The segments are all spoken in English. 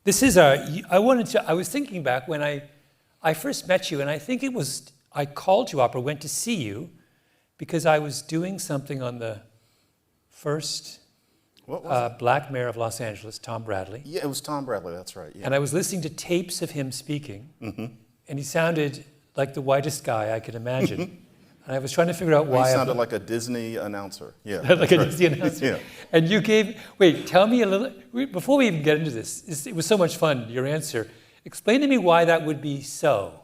This is I was thinking back when I first met you, and I think it was, I called you up or went to see you because I was doing something on the first black mayor of Los Angeles, Tom Bradley. Yeah, it was Tom Bradley, that's right. Yeah. And I was listening to tapes of him speaking, and he sounded like the whitest guy I could imagine. And I was trying to figure out why. He sounded like a Disney announcer. Yeah. Like a Disney announcer. Yeah. And you tell me a little, before we even get into this, it was so much fun, your answer. Explain to me why that would be so.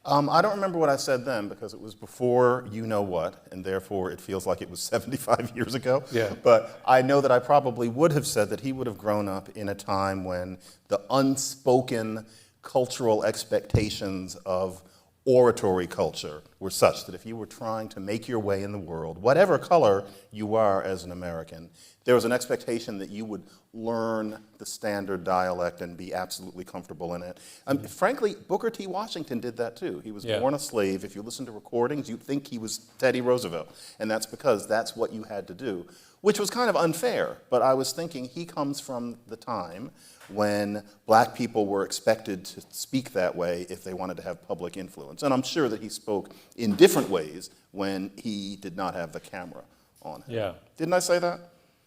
I don't remember what I said then because it was before you know what, and therefore it feels like it was 75 years ago. Yeah. But I know that I probably would have said that he would have grown up in a time when the unspoken cultural expectations of oratory culture were such that if you were trying to make your way in the world, whatever color you are as an American, there was an expectation that you would learn the standard dialect and be absolutely comfortable in it. Frankly, Booker T. Washington did that too. He was born a slave. If you listen to recordings, you'd think he was Teddy Roosevelt. And that's because that's what you had to do, which was kind of unfair. But I was thinking he comes from the time when black people were expected to speak that way if they wanted to have public influence. And I'm sure that he spoke in different ways when he did not have the camera on him. Yeah. Didn't I say that?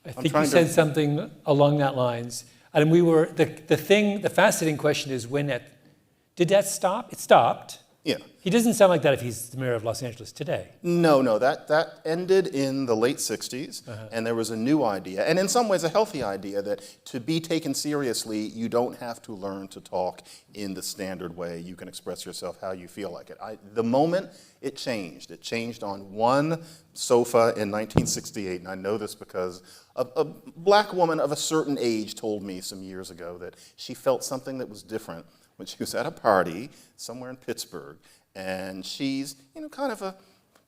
I think you said something along that lines. And we were, the fascinating question is did that stop? It stopped. Yeah. He doesn't sound like that if he's the mayor of Los Angeles today. No, that ended in the late 60s, and there was a new idea, and in some ways a healthy idea, that to be taken seriously, you don't have to learn to talk in the standard way. You can express yourself how you feel like it. The moment it changed on one sofa in 1968, and I know this because a black woman of a certain age told me some years ago that she felt something that was different when she was at a party somewhere in Pittsburgh, and she's, kind of a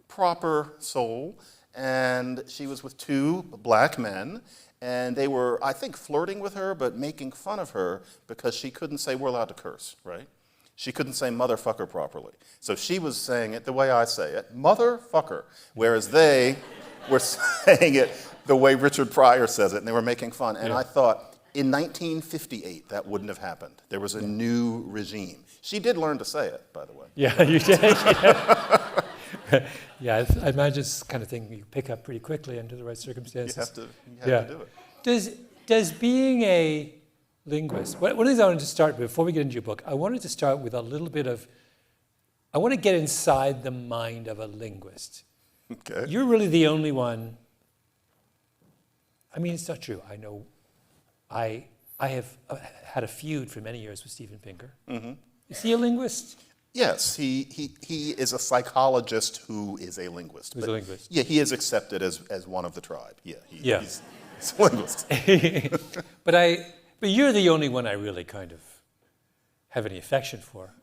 proper soul, and she was with two black men, and they were, I think, flirting with her, but making fun of her because she couldn't say, we're allowed to curse, right? She couldn't say motherfucker properly. So she was saying it the way I say it, motherfucker, whereas they were saying it the way Richard Pryor says it, and they were making fun. And I thought, in 1958, that wouldn't have happened. There was a new regime. She did learn to say it, by the way. Yeah, you did. Yeah, I imagine it's the kind of thing you pick up pretty quickly under the right circumstances. You have to do it. Does being a linguist, one of the things I wanted to start with, before we get into your book, I wanted to start with a little bit of, I want to get inside the mind of a linguist. Okay. You're really the only one. I mean, it's not true. I know I have had a feud for many years with Steven Pinker. Is he a linguist? Yes, he is a psychologist who is a linguist. Who's a linguist? Yeah, he is accepted as one of the tribe. Yeah, he's a linguist. But you're the only one I really kind of have any affection for.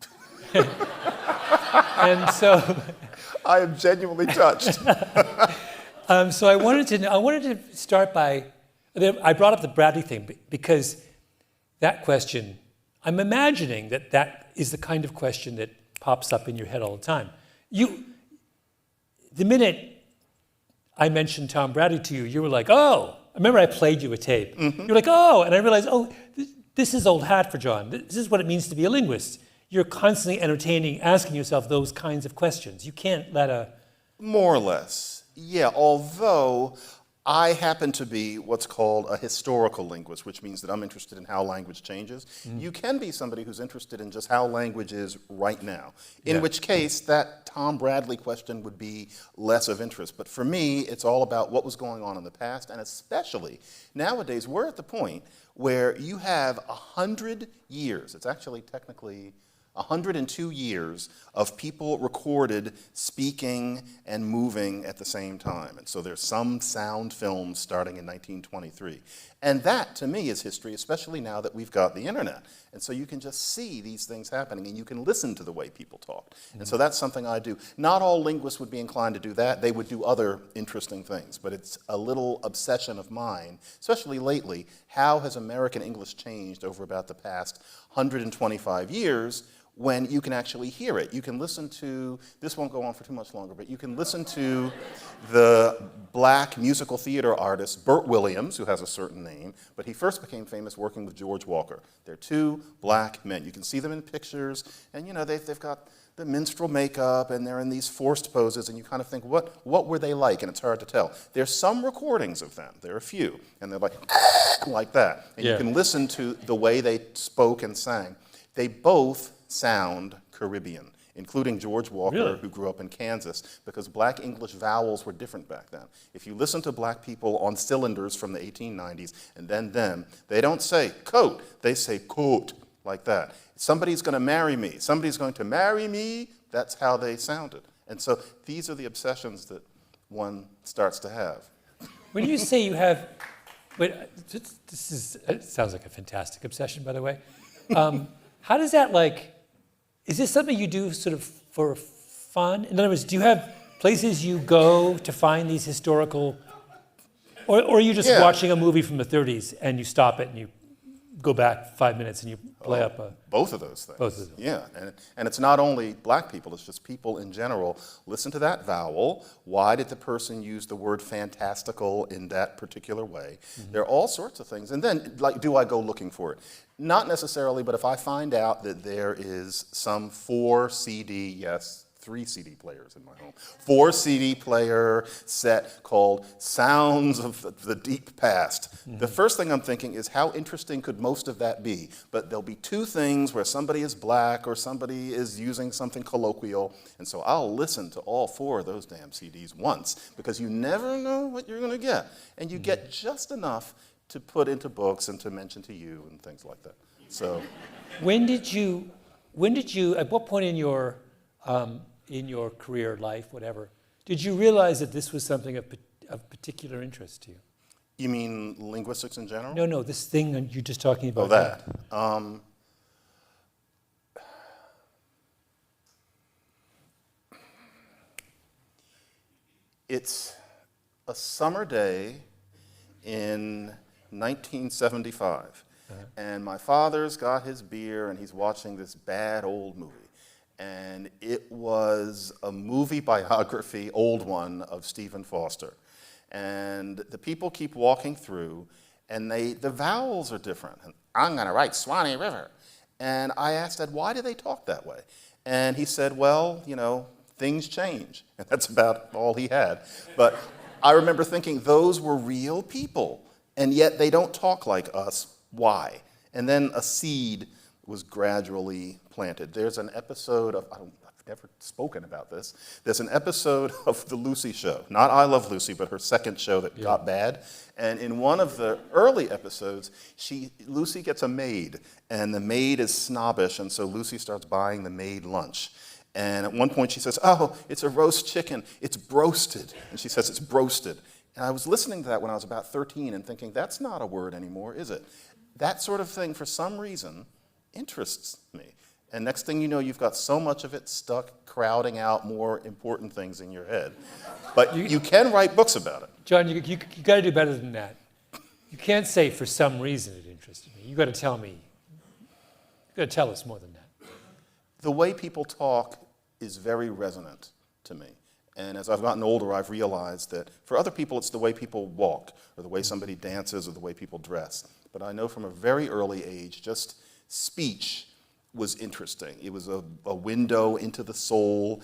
And so I am genuinely touched. So I wanted to start by, I brought up the Bradley thing because that question, I'm imagining that is the kind of question that pops up in your head all the time. The minute I mentioned Tom Bradley to you, you were like, oh, I remember I played you a tape. You were like, oh, and I realized, oh, this is old hat for John. This is what it means to be a linguist. You're constantly asking yourself those kinds of questions. You can't let More or less, yeah, although I happen to be what's called a historical linguist, which means that I'm interested in how language changes. You can be somebody who's interested in just how language is right now, in which case that Tom Bradley question would be less of interest. But for me, it's all about what was going on in the past, and especially nowadays, we're at the point where you have 100 years, it's actually technically 102 years of people recorded speaking and moving at the same time. And so there's some sound films starting in 1923. And that, to me, is history, especially now that we've got the internet. And so you can just see these things happening, and you can listen to the way people talk. And so that's something I do. Not all linguists would be inclined to do that. They would do other interesting things. But it's a little obsession of mine, especially lately. How has American English changed over about the past 125 years? when you can actually hear it. You can listen to, this won't go on for too much longer, but you can listen to the black musical theater artist Burt Williams, who has a certain name, but he first became famous working with George Walker. They're two black men. You can see them in pictures, and you know, they've got the minstrel makeup, and they're in these forced poses, and you kind of think, what were they like? And it's hard to tell. There's some recordings of them. There are a few, and they're like that. And you can listen to the way they spoke and sang. They both sound Caribbean, including George Walker, who grew up in Kansas, because black English vowels were different back then. If you listen to black people on cylinders from the 1890s and then them, they don't say coat, they say coat, like that. Somebody's going to marry me, somebody's going to marry me, that's how they sounded. And so these are the obsessions that one starts to have. When you say you have, it sounds like a fantastic obsession, by the way. How does that is this something you do sort of for fun? In other words, do you have places you go to find these historical, or are you just watching a movie from the 30s and you stop it and you go back 5 minutes and you play up a... Both of those things. Both of them. Yeah, and it's not only black people, it's just people in general. Listen to that vowel. Why did the person use the word fantastical in that particular way? Mm-hmm. There are all sorts of things. And then, do I go looking for it? Not necessarily, but if I find out that there is some 4 CD, 3 CD players in my home, 4 CD player set called Sounds of the Deep Past. Mm-hmm. The first thing I'm thinking is how interesting could most of that be? But there'll be 2 things where somebody is black or somebody is using something colloquial, and so I'll listen to all 4 of those damn CDs once, because you never know what you're gonna get. And you get just enough to put into books and to mention to you and things like that. So, when did you, at what point in your career, life, whatever, did you realize that this was something of particular interest to you? You mean linguistics in general? No, this thing that you're just talking about. Oh, that. It's a summer day in 1975, and my father's got his beer and he's watching this bad old movie. And it was a movie biography, old one, of Stephen Foster. And the people keep walking through, and the vowels are different. And I'm gonna write Swanee River. And I asked Dad, why do they talk that way? And he said, well, you know, things change. And that's about all he had. But I remember thinking, those were real people, and yet they don't talk like us. Why? And then a seed was gradually planted. There's an episode of, I've never spoken about this, there's an episode of The Lucy Show, not I Love Lucy, but her second show that got bad. And in one of the early episodes, Lucy gets a maid, and the maid is snobbish, and so Lucy starts buying the maid lunch. And at one point she says, oh, it's a roast chicken, it's broasted. And she says, it's broasted. And I was listening to that when I was about 13 and thinking, that's not a word anymore, is it? That sort of thing, for some reason, interests me. And next thing you know, you've got so much of it stuck, crowding out more important things in your head. But you can write books about it. John, you got to do better than that. You can't say for some reason it interested me. You got to tell me. You got to tell us more than that. The way people talk is very resonant to me. And as I've gotten older, I've realized that for other people, it's the way people walk, or the way somebody dances, or the way people dress. But I know from a very early age, just speech was interesting. It was a window into the soul.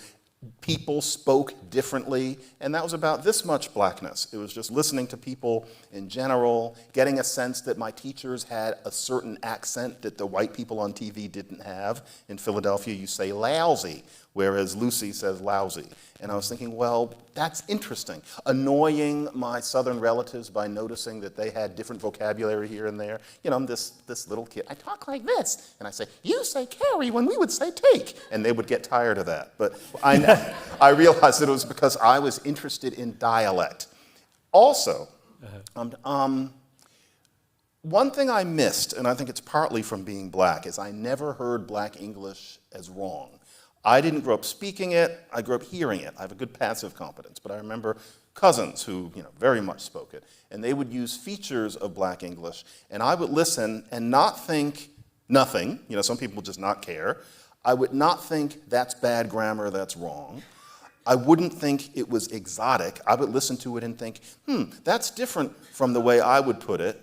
People spoke differently, and that was about this much blackness. It was just listening to people in general, getting a sense that my teachers had a certain accent that the white people on TV didn't have. In Philadelphia, you say lousy, whereas Lucy says lousy. And I was thinking, well, that's interesting. Annoying my southern relatives by noticing that they had different vocabulary here and there. You know, I'm this little kid. I talk like this. And I say, you say carry when we would say take. And they would get tired of that. But I realized that it was because I was interested in dialect. Also, one thing I missed, and I think it's partly from being black, is I never heard black English as wrong. I didn't grow up speaking it, I grew up hearing it. I have a good passive competence, but I remember cousins who very much spoke it, and they would use features of black English, and I would listen and not think nothing, some people just not care. I would not think that's bad grammar, that's wrong. I wouldn't think it was exotic. I would listen to it and think, that's different from the way I would put it.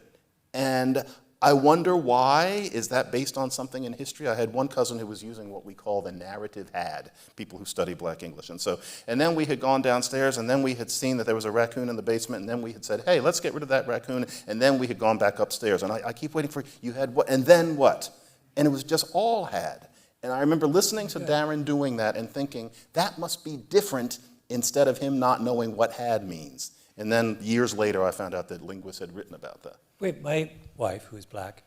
And I wonder why. Is that based on something in history? I had one cousin who was using what we call the narrative had, people who study Black English. And then we had gone downstairs, and then we had seen that there was a raccoon in the basement, and then we had said, hey, let's get rid of that raccoon, and then we had gone back upstairs. And I keep waiting for, you had what, and then what? And it was just all had. And I remember listening to Darren doing that and thinking, that must be different instead of him not knowing what had means. And then years later, I found out that linguists had written about that. Wait, my wife, who is Black,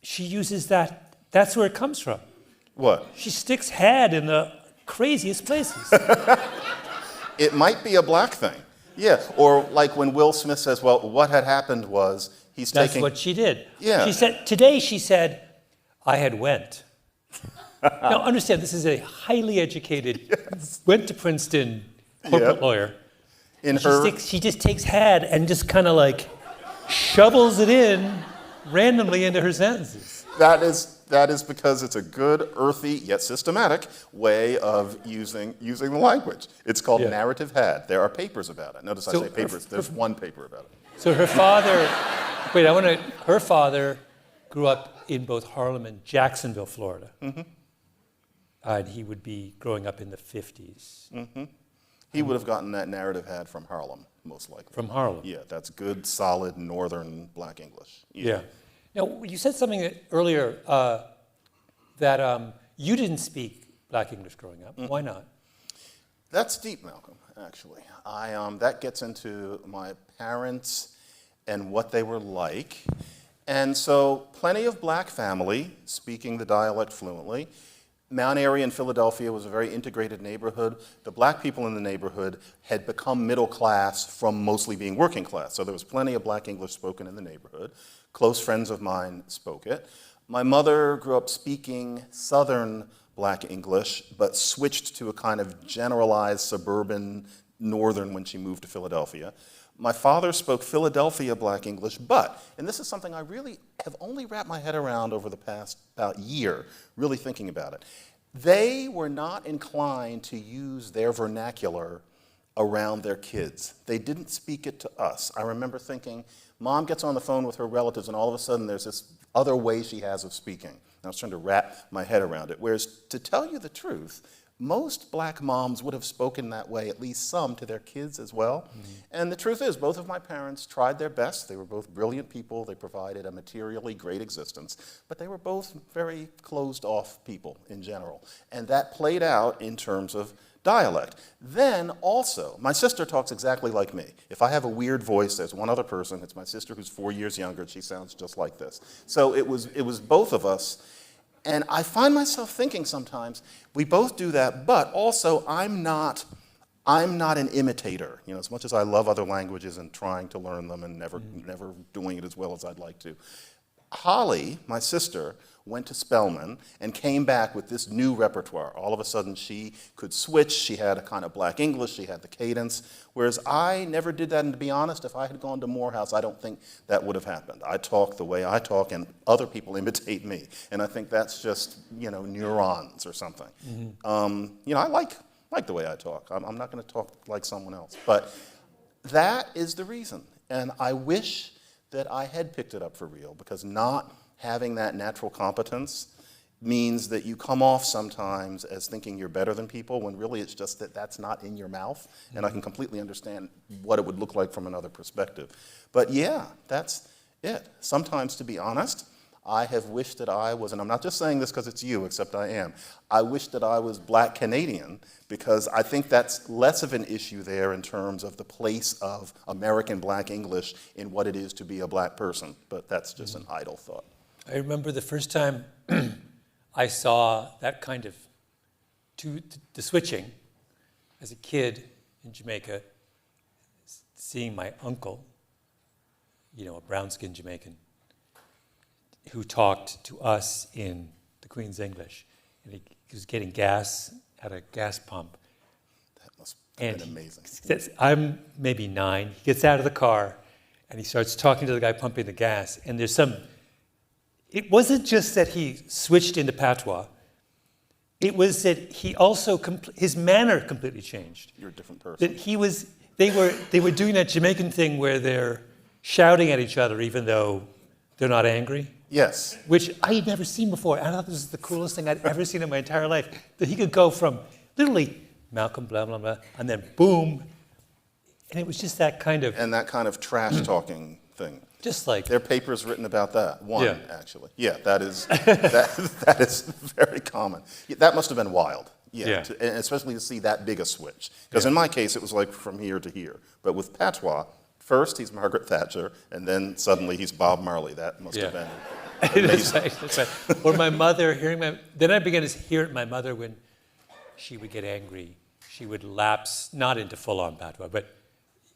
she uses that. That's where it comes from. What? She sticks had in the craziest places. It might be a Black thing. Yeah, or like when Will Smith says, well, what had happened was he's That's taking... what she did. Yeah. She said, I had went. Now, understand, this is a highly educated, went to Princeton corporate lawyer. She just takes had and just kind of like shovels it in randomly into her sentences. That is because it's a good, earthy, yet systematic way of using the language. It's called narrative had. There are papers about it. Notice I say papers. There's one paper about it. So her father, her father grew up in both Harlem and Jacksonville, Florida. Mm-hmm. And he would be growing up in the 50s. Mm-hmm. He would have gotten that narrative had from Harlem, most likely. From Harlem. Yeah, that's good, solid, northern Black English. Yeah. Now, you said something earlier that you didn't speak Black English growing up. Mm-hmm. Why not? That's deep, Malcolm, actually. That gets into my parents and what they were like. And so plenty of Black family speaking the dialect fluently. Mount Airy in Philadelphia was a very integrated neighborhood. The Black people in the neighborhood had become middle class from mostly being working class. So there was plenty of Black English spoken in the neighborhood. Close friends of mine spoke it. My mother grew up speaking Southern Black English, but switched to a kind of generalized suburban Northern when she moved to Philadelphia. My father spoke Philadelphia Black English, but, and this is something I really have only wrapped my head around over the past about year, really thinking about it. They were not inclined to use their vernacular around their kids. They didn't speak it to us. I remember thinking, Mom gets on the phone with her relatives, and all of a sudden there's this other way she has of speaking. And I was trying to wrap my head around it. Whereas, to tell you the truth, most Black moms would have spoken that way, at least some, to their kids as well. Mm-hmm. And the truth is, both of my parents tried their best. They were both brilliant people. They provided a materially great existence. But they were both very closed-off people in general. And that played out in terms of dialect. Then also, my sister talks exactly like me. If I have a weird voice, there's one other person. It's my sister who's 4 years younger. She sounds just like this. So it was both of us. And I find myself thinking sometimes, we both do that, but also I'm not an imitator. You know, as much as I love other languages and trying to learn them and never doing it as well as I'd like to. Holly, my sister, went to Spelman and came back with this new repertoire. All of a sudden she could switch, she had a kind of Black English, she had the cadence, whereas I never did that, and to be honest, if I had gone to Morehouse, I don't think that would have happened. I talk the way I talk and other people imitate me, and I think that's just, neurons or something. Mm-hmm. I like the way I talk. I'm not gonna talk like someone else, but that is the reason, and I wish that I had picked it up for real, because not having that natural competence means that you come off sometimes as thinking you're better than people, when really it's just that that's not in your mouth, and I can completely understand what it would look like from another perspective. But yeah, that's it. Sometimes, to be honest, I have wished that I was, and I'm not just saying this because it's you, except I am, I wish that I was Black Canadian, because I think that's less of an issue there in terms of the place of American Black English in what it is to be a Black person, but that's just an idle thought. I remember the first time I saw that kind of the switching as a kid in Jamaica, seeing my uncle, a brown-skinned Jamaican, who talked to us in the Queen's English. And he was getting gas at a gas pump. That must have been amazing. I'm maybe 9. He gets out of the car, and he starts talking to the guy pumping the gas. And there's some it wasn't just that he switched into patois. It was that he also, his manner completely changed. You're a different person. That they were doing that Jamaican thing where they're shouting at each other even though they're not angry. Yes. Which I had never seen before. I thought this was the coolest thing I'd ever seen in my entire life. That he could go from literally Malcolm blah, blah, blah, and then boom. And it was just that kind of... And that kind of trash talking thing. Just like... There are papers written about that. One, Yeah. actually. Yeah, that is that is very common. Yeah, that must have been wild. Yeah. And especially to see that big a switch. Because in my case, it was like from here to here. But with patois, first he's Margaret Thatcher, and then suddenly he's Bob Marley. That must have been amazing. That's right. Or my mother, then I began to hear my mother when she would get angry. She would lapse, not into full-on patois, but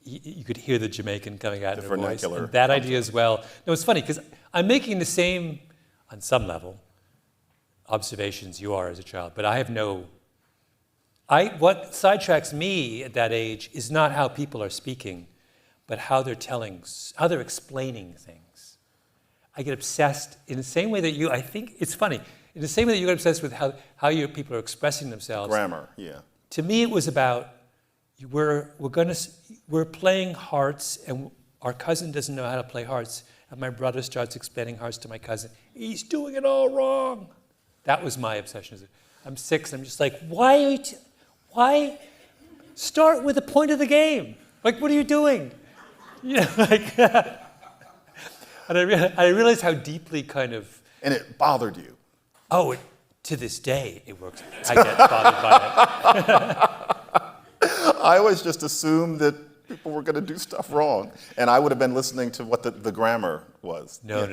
you could hear the Jamaican coming out in her voice. vernacular. And that idea as well. No, it's funny, because I'm making the same, on some level, observations you are as a child, but I have no... what sidetracks me at that age is not how people are speaking, but how they're explaining things. I get obsessed in the same way that you, I think, it's funny, in the same way that you get obsessed with how your people are expressing themselves. Grammar, yeah. To me, it was about, we're playing hearts, and our cousin doesn't know how to play hearts, and my brother starts explaining hearts to my cousin. He's doing it all wrong. That was my obsession. I'm 6, and I'm just like, why start with the point of the game? Like, what are you doing? You know, like, and I realized how deeply kind of... And it bothered you. Oh, to this day, it works. I get bothered by it. I always just assumed that people were going to do stuff wrong, and I would have been listening to what the grammar was. No.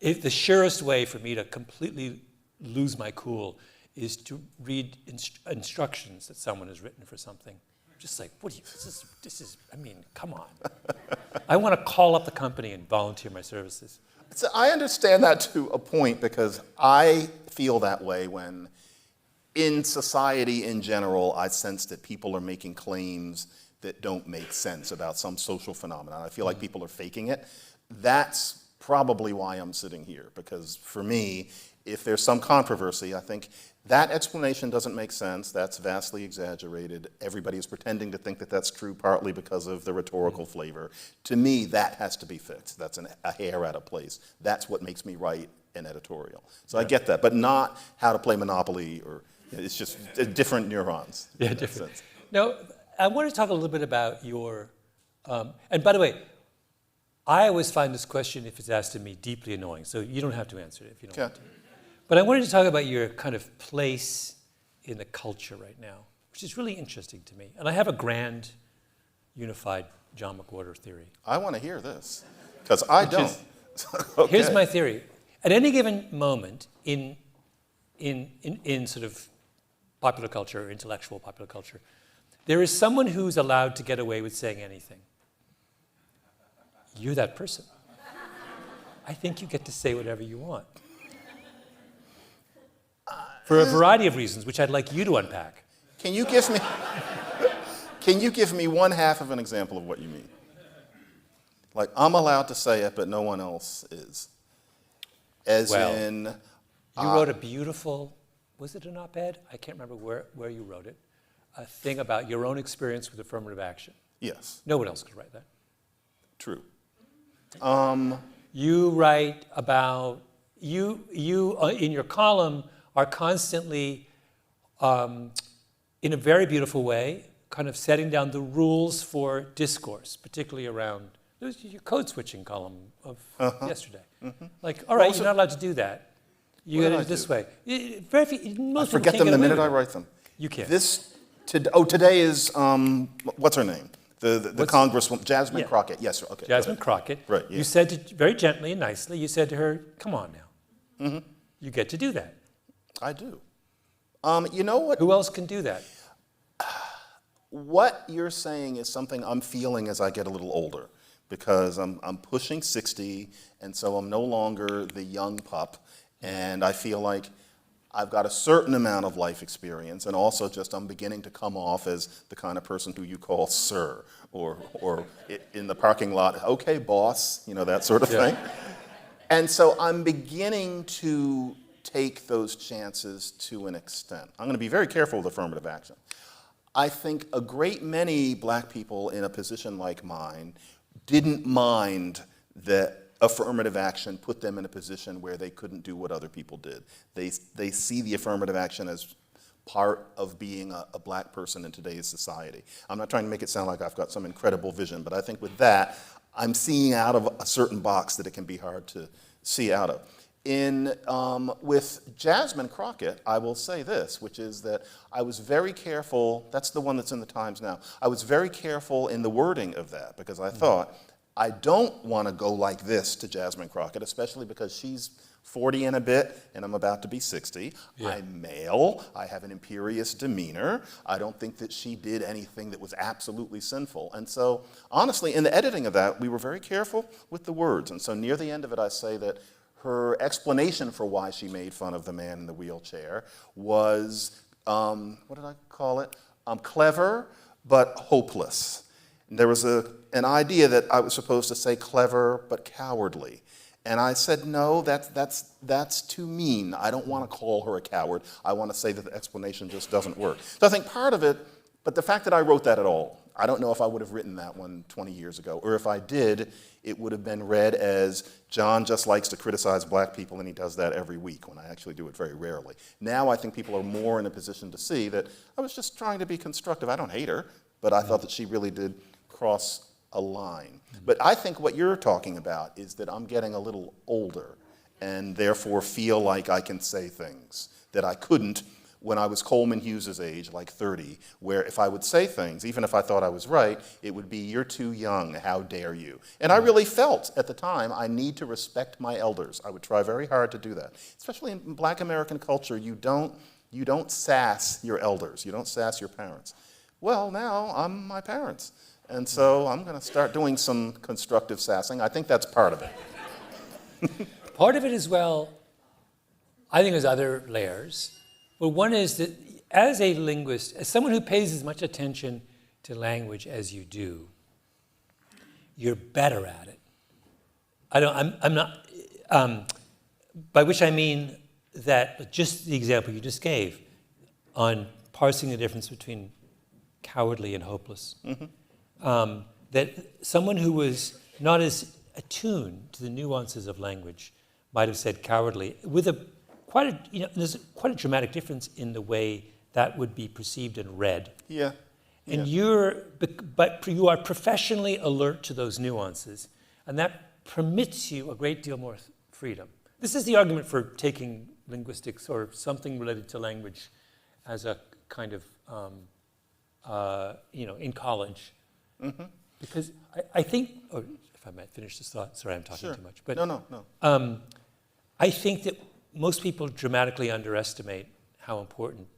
The surest way for me to completely lose my cool is to read instructions that someone has written for something. Just like, this is, I mean, come on. I want to call up the company and volunteer my services. So I understand that to a point, because I feel that way when, in society in general, I sense that people are making claims that don't make sense about some social phenomenon. I feel like people are faking it. That's probably why I'm sitting here, because for me, if there's some controversy, I think that explanation doesn't make sense. That's vastly exaggerated. Everybody is pretending to think that that's true, partly because of the rhetorical flavor. To me, that has to be fixed. That's a hair out of place. That's what makes me write an editorial. So I get that, but not how to play Monopoly, or it's just different neurons. Yeah, different. Now, I want to talk a little bit about your, and by the way, I always find this question, if it's asked of me, deeply annoying, so you don't have to answer it if you don't want to. But I wanted to talk about your kind of place in the culture right now, which is really interesting to me. And I have a grand, unified John McWhorter theory. I want to hear this, because I don't. Okay. Here's my theory. At any given moment in sort of popular culture, or intellectual popular culture, there is someone who's allowed to get away with saying anything. You're that person. I think you get to say whatever you want. For a variety of reasons, which I'd like you to unpack. Can you give me one half of an example of what you mean? Like, I'm allowed to say it, but no one else is. You wrote a beautiful, was it an op-ed? I can't remember where you wrote it. A thing about your own experience with affirmative action. Yes. No one else could write that. True. You write about, you in your column are constantly, in a very beautiful way, kind of setting down the rules for discourse, particularly around, it was your code switching column of yesterday. Mm-hmm. Like, all right, you're not allowed to do that. You got to do it this way. I forget them the minute I write them. You can't. Today is, what's her name? The Congresswoman, Jasmine Crockett. Yes, sir. Okay. Jasmine Crockett. Right. Yeah. You said very gently and nicely, you said to her, come on now. Mm-hmm. You get to do that. I do. You know what? Who else can do that? What you're saying is something I'm feeling as I get a little older, because I'm pushing 60, and so I'm no longer the young pup, and I feel like I've got a certain amount of life experience, and also just I'm beginning to come off as the kind of person who you call sir, or in the parking lot, okay, boss, that sort of thing. And so I'm beginning to take those chances to an extent. I'm going to be very careful with affirmative action. I think a great many black people in a position like mine didn't mind that affirmative action put them in a position where they couldn't do what other people did. They see the affirmative action as part of being a black person in today's society. I'm not trying to make it sound like I've got some incredible vision, but I think with that, I'm seeing out of a certain box that it can be hard to see out of. With Jasmine Crockett, I will say this, which is that I was very careful, that's the one that's in the Times now, I was very careful in the wording of that because I thought, I don't want to go like this to Jasmine Crockett, especially because she's 40 and a bit, and I'm about to be 60. Yeah. I'm male, I have an imperious demeanor, I don't think that she did anything that was absolutely sinful. And so, honestly, in the editing of that, we were very careful with the words. And so near the end of it, I say that her explanation for why she made fun of the man in the wheelchair was, what did I call it? Clever, but hopeless. And there was an idea that I was supposed to say clever, but cowardly. And I said, no, that's too mean. I don't want to call her a coward. I want to say that the explanation just doesn't work. So I think part of it, but the fact that I wrote that at all, I don't know if I would have written that one 20 years ago, or if I did, it would have been read as John just likes to criticize black people and he does that every week, when I actually do it very rarely. Now I think people are more in a position to see that I was just trying to be constructive. I don't hate her, but I thought that she really did cross a line. But I think what you're talking about is that I'm getting a little older and therefore feel like I can say things that I couldn't when I was Coleman Hughes's age, like 30, where if I would say things, even if I thought I was right, it would be, you're too young, how dare you? And I really felt at the time, I need to respect my elders. I would try very hard to do that. Especially in black American culture, you don't sass your elders, you don't sass your parents. Well, now I'm my parents. And so I'm going to start doing some constructive sassing. I think that's part of it. Part of it as well, I think there's other layers. But one is that as a linguist, as someone who pays as much attention to language as you do, you're better at it. I'm not, by which I mean that just the example you just gave on parsing the difference between cowardly and hopeless. Mm-hmm. That someone who was not as attuned to the nuances of language might have said cowardly with there's quite a dramatic difference in the way that would be perceived and read. Yeah. And but you are professionally alert to those nuances, and that permits you a great deal more freedom. This is the argument for taking linguistics or something related to language as a kind of, in college. Mm-hmm. Because I think, or if I might finish this thought, sorry, I'm talking too much. But No. I think that most people dramatically underestimate how important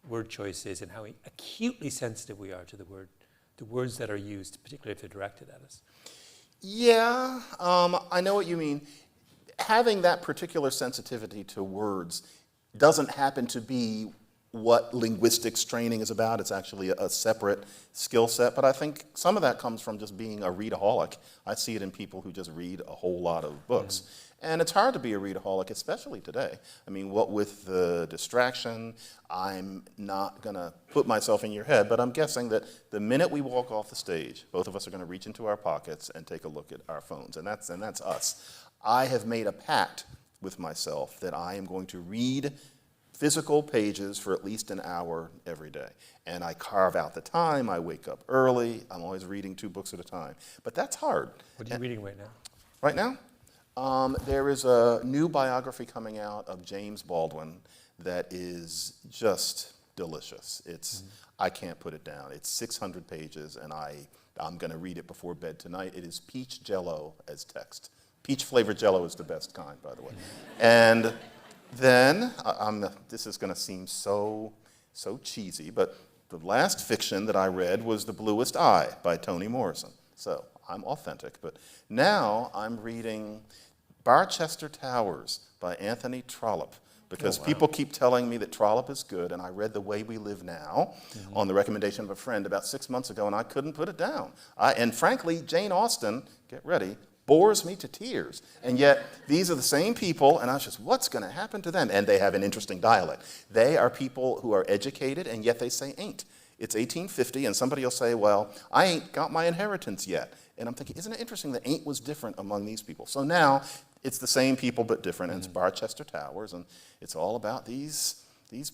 word choice is and how acutely sensitive we are to the words that are used, particularly if they're directed at us. Yeah, I know what you mean. Having that particular sensitivity to words doesn't happen to be what linguistics training is about. It's actually a separate skill set, but I think some of that comes from just being a readaholic. I see it in people who just read a whole lot of books. Mm-hmm. And it's hard to be a readaholic, especially today. I mean, what with the distraction, I'm not going to put myself in your head, but I'm guessing that the minute we walk off the stage, both of us are going to reach into our pockets and take a look at our phones, and that's us. I have made a pact with myself that I am going to read physical pages for at least an hour every day. And I carve out the time, I wake up early, I'm always reading 2 books at a time. But that's hard. What are you reading right now? Right now? There is a new biography coming out of James Baldwin that is just delicious. I can't put it down. It's 600 pages, and I'm going to read it before bed tonight. It is peach jello as text. Peach-flavored jello is the best kind, by the way. And then, this is going to seem so cheesy, but the last fiction that I read was The Bluest Eye by Toni Morrison. So I'm authentic, but now I'm reading Barchester Towers by Anthony Trollope, because people keep telling me that Trollope is good, and I read The Way We Live Now on the recommendation of a friend about 6 months ago, and I couldn't put it down. And frankly, Jane Austen, get ready, bores me to tears. And yet, these are the same people, and I was just, what's going to happen to them? And they have an interesting dialect. They are people who are educated, and yet they say ain't. It's 1850, and somebody will say, well, I ain't got my inheritance yet. And I'm thinking, isn't it interesting that ain't was different among these people? So now, it's the same people but different, and it's Barchester Towers, and it's all about these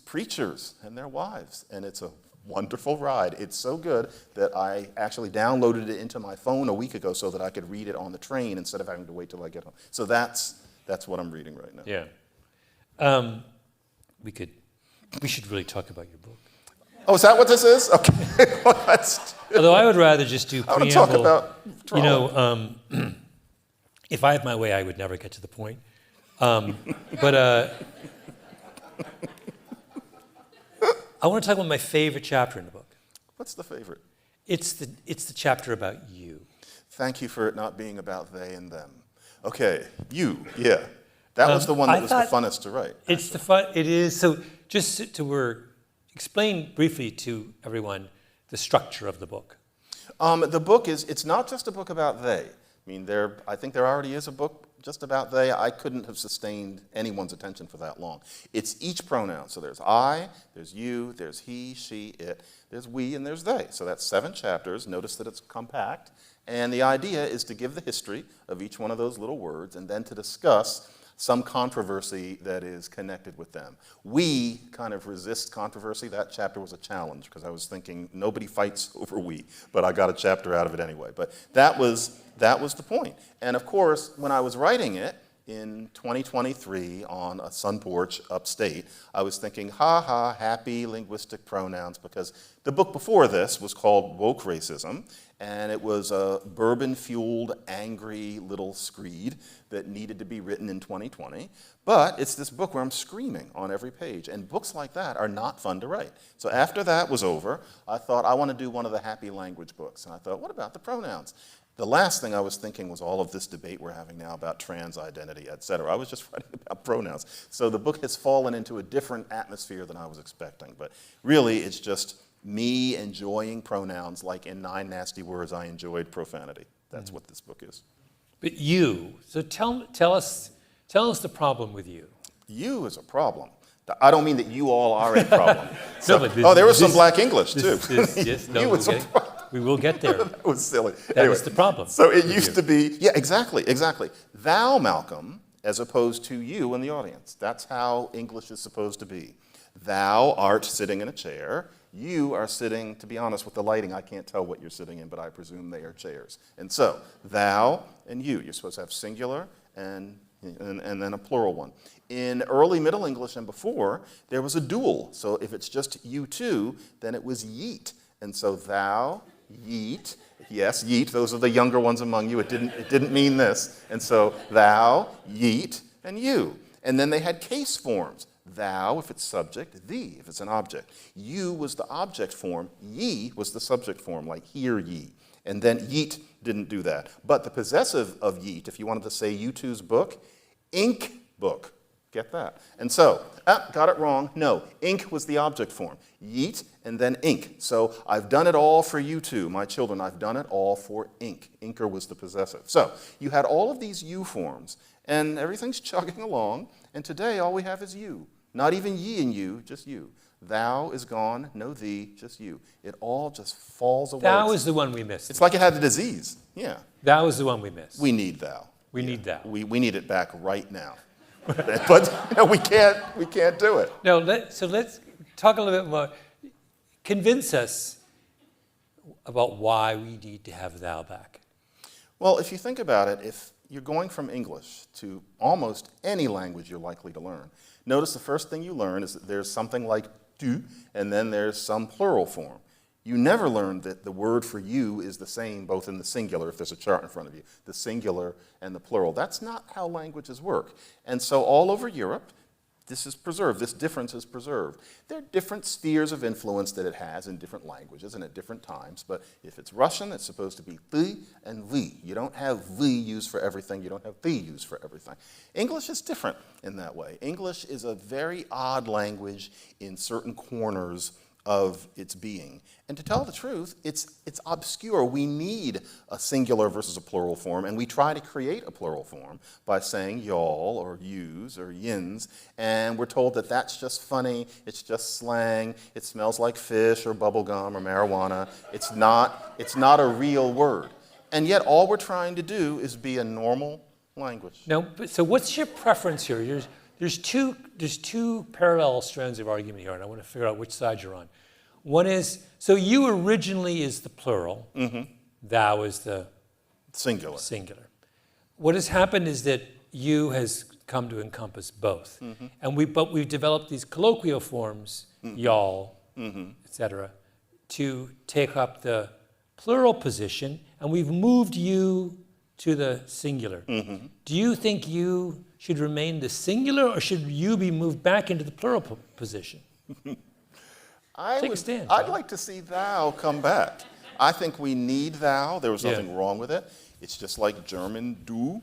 preachers and their wives, and it's a wonderful ride. It's so good that I actually downloaded it into my phone a week ago so that I could read it on the train instead of having to wait till I get home. So that's what I'm reading right now. Yeah. We should really talk about your book. Oh, is that what this is? Okay. Well, Although I would rather just do preamble. I want to talk about trauma. If I had my way, I would never get to the point. But I want to talk about my favorite chapter in the book. What's the favorite? It's the chapter about you. Thank you for it not being about they and them. Okay, you, yeah. That was the one that was the funnest to write. It is. So just to explain briefly to everyone the structure of the book. The book it's not just a book about they. I mean, I think there already is a book just about they. I couldn't have sustained anyone's attention for that long. It's each pronoun. So there's I, there's you, there's he, she, it, there's we, and there's they. So that's 7 chapters. Notice that it's compact. And the idea is to give the history of each one of those little words and then to discuss some controversy that is connected with them. We kind of resist controversy. That chapter was a challenge because I was thinking nobody fights over we, but I got a chapter out of it anyway. But that was the point. And of course, when I was writing it in 2023 on a sun porch upstate, I was thinking, ha ha, happy linguistic pronouns, because the book before this was called Woke Racism, and it was a bourbon-fueled, angry little screed that needed to be written in 2020. But it's this book where I'm screaming on every page, and books like that are not fun to write. So after that was over, I thought, I want to do one of the happy language books. And I thought, what about the pronouns? The last thing I was thinking was all of this debate we're having now about trans identity, et cetera. I was just writing about pronouns. So the book has fallen into a different atmosphere than I was expecting. But really, it's just me enjoying pronouns like in 9 Nasty Words I enjoyed profanity. That's what this book is. But you, so tell us the problem with you. You is a problem. I don't mean that you all are a problem. No, but there was some black English, too. Yes, no, we will get there. That was silly. That was the problem. So it used to be, yeah, exactly. Thou, Malcolm, as opposed to you in the audience. That's how English is supposed to be. Thou art sitting in a chair. You are sitting, to be honest, with the lighting, I can't tell what you're sitting in, but I presume they are chairs. And so, thou and you. You're supposed to have singular and then a plural one. In early Middle English and before, there was a dual. So if it's just you two, then it was yeet. And so thou, yeet, yes, yeet, those are the younger ones among you. It didn't mean this. And so thou, yeet, and you. And then they had case forms. Thou, if it's subject, thee, if it's an object. You was the object form, ye was the subject form, like hear ye. And then yeet didn't do that. But the possessive of yeet, if you wanted to say you two's book, ink book. Get that? And so, got it wrong. No, ink was the object form. Yeet and then ink. So I've done it all for you two, my children. I've done it all for ink. Inker was the possessive. So you had all of these you forms, and everything's chugging along. And today all we have is you. Not even ye and you, just you. Thou is gone, no thee, just you. It all just falls away. Thou is the one we missed. It's like it had a disease. Yeah. Thou is the one we missed. We need thou. We need thou. We need it back right now. But we can't do it. No, so let's talk a little bit more. Convince us about why we need to have thou back. Well, if you think about it, if you're going from English to almost any language you're likely to learn, notice the first thing you learn is that there's something like tu, and then there's some plural form. You never learn that the word for you is the same both in the singular, if there's a chart in front of you, the singular and the plural. That's not how languages work. And so all over Europe, this is preserved. This difference is preserved. There are different spheres of influence that it has in different languages and at different times. But if it's Russian, it's supposed to be the and the. You don't have the used for everything. You don't have the used for everything. English is different in that way. English is a very odd language in certain corners of its being. And to tell the truth, it's obscure. We need a singular versus a plural form, and we try to create a plural form by saying y'all or yous or yins, and we're told that that's just funny, it's just slang, it smells like fish or bubblegum or marijuana. It's not a real word. And yet all we're trying to do is be a normal language. Now, so what's your preference here? There's two parallel strands of argument here, and I want to figure out which side you're on. One is, so you originally is the plural, thou is the singular. What has happened is that you has come to encompass both. But we've developed these colloquial forms, y'all, etc., to take up the plural position, and we've moved you to the singular. Do you think you should remain the singular, or should you be moved back into the plural position? Take a stand. I'd like to see thou come back. I think we need thou. There was nothing wrong with it. It's just like German du.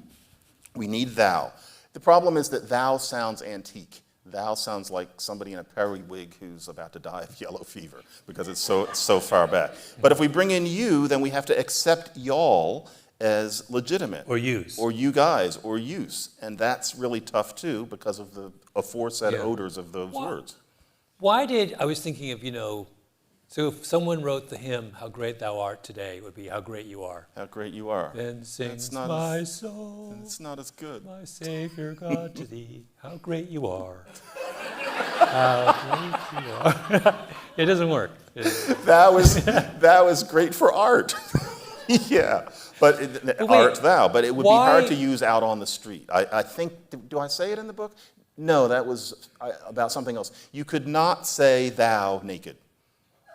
We need thou. The problem is that thou sounds antique. Thou sounds like somebody in a periwig who's about to die of yellow fever because it's so far back. But if we bring in you, then we have to accept y'all as legitimate. Or use. Or you guys, or use. And that's really tough too because of the aforesaid odors of those words. I was thinking of, so if someone wrote the hymn, How Great Thou Art Today, it would be How Great You Are. How great you are. Then sings my soul, it's not as good. my Savior God to thee, how great you are. How great you are. It doesn't work. That was great for art. Yeah. But art thou. But it would be hard to use out on the street. I think, do I say it in the book? No, that was about something else. You could not say thou naked.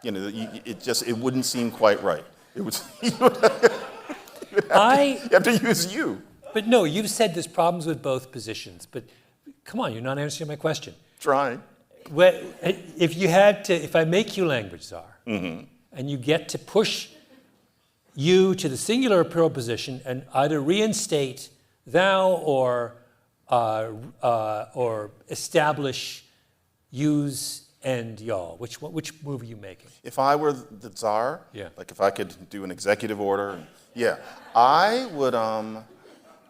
It wouldn't seem quite right. It would. You have to use you. But no, you've said there's problems with both positions. But come on, you're not answering my question. Trying. If I make you language czar, and you get to push you to the singular or plural position and either reinstate thou or establish use and y'all, which move are you making? If I were the czar, like if I could do an executive order, I would.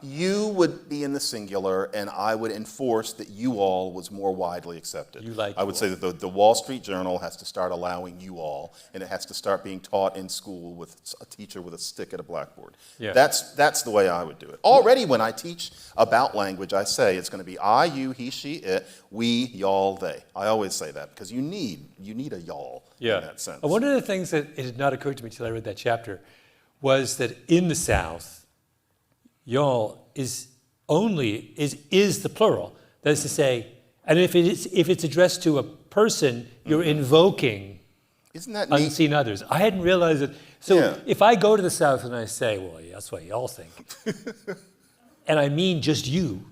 You would be in the singular, and I would enforce that you all was more widely accepted. I would say that the Wall Street Journal has to start allowing you all, and it has to start being taught in school with a teacher with a stick at a blackboard. Yeah. That's the way I would do it. Already when I teach about language, I say it's going to be I, you, he, she, it, we, y'all, they. I always say that because you need a y'all in that sense. One of the things that it had not occurred to me until I read that chapter was that in the South, y'all is the plural. That is to say, and if it's addressed to a person, you're invoking unseen others. I hadn't realized it. So if I go to the South and I say, well, that's what y'all think, and I mean just you,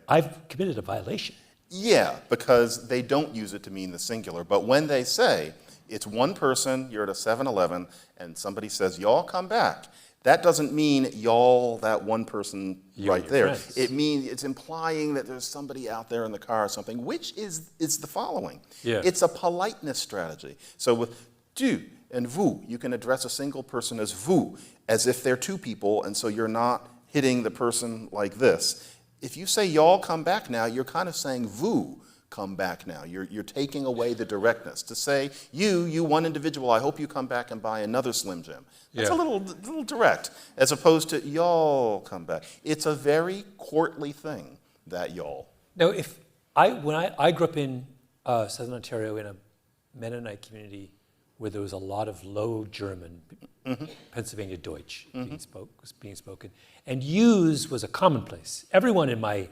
I've committed a violation. Yeah, because they don't use it to mean the singular. But when they say it's one person, you're at a 7-Eleven, and somebody says, y'all come back, that doesn't mean y'all, that one person right there. Friends. It means it's implying that there's somebody out there in the car or something, which is the following. It's a politeness strategy. So with tu and vous, you can address a single person as vous, as if they're two people, and so you're not hitting the person like this. If you say y'all come back now, you're kind of saying vous come back now. You're taking away the directness. To say, you one individual, I hope you come back and buy another Slim Jim. That's a little direct, as opposed to y'all come back. It's a very courtly thing, that y'all. Now, when I grew up in Southern Ontario in a Mennonite community where there was a lot of Low German, Pennsylvania Deutsch was being spoken, and use was a commonplace. Everyone in my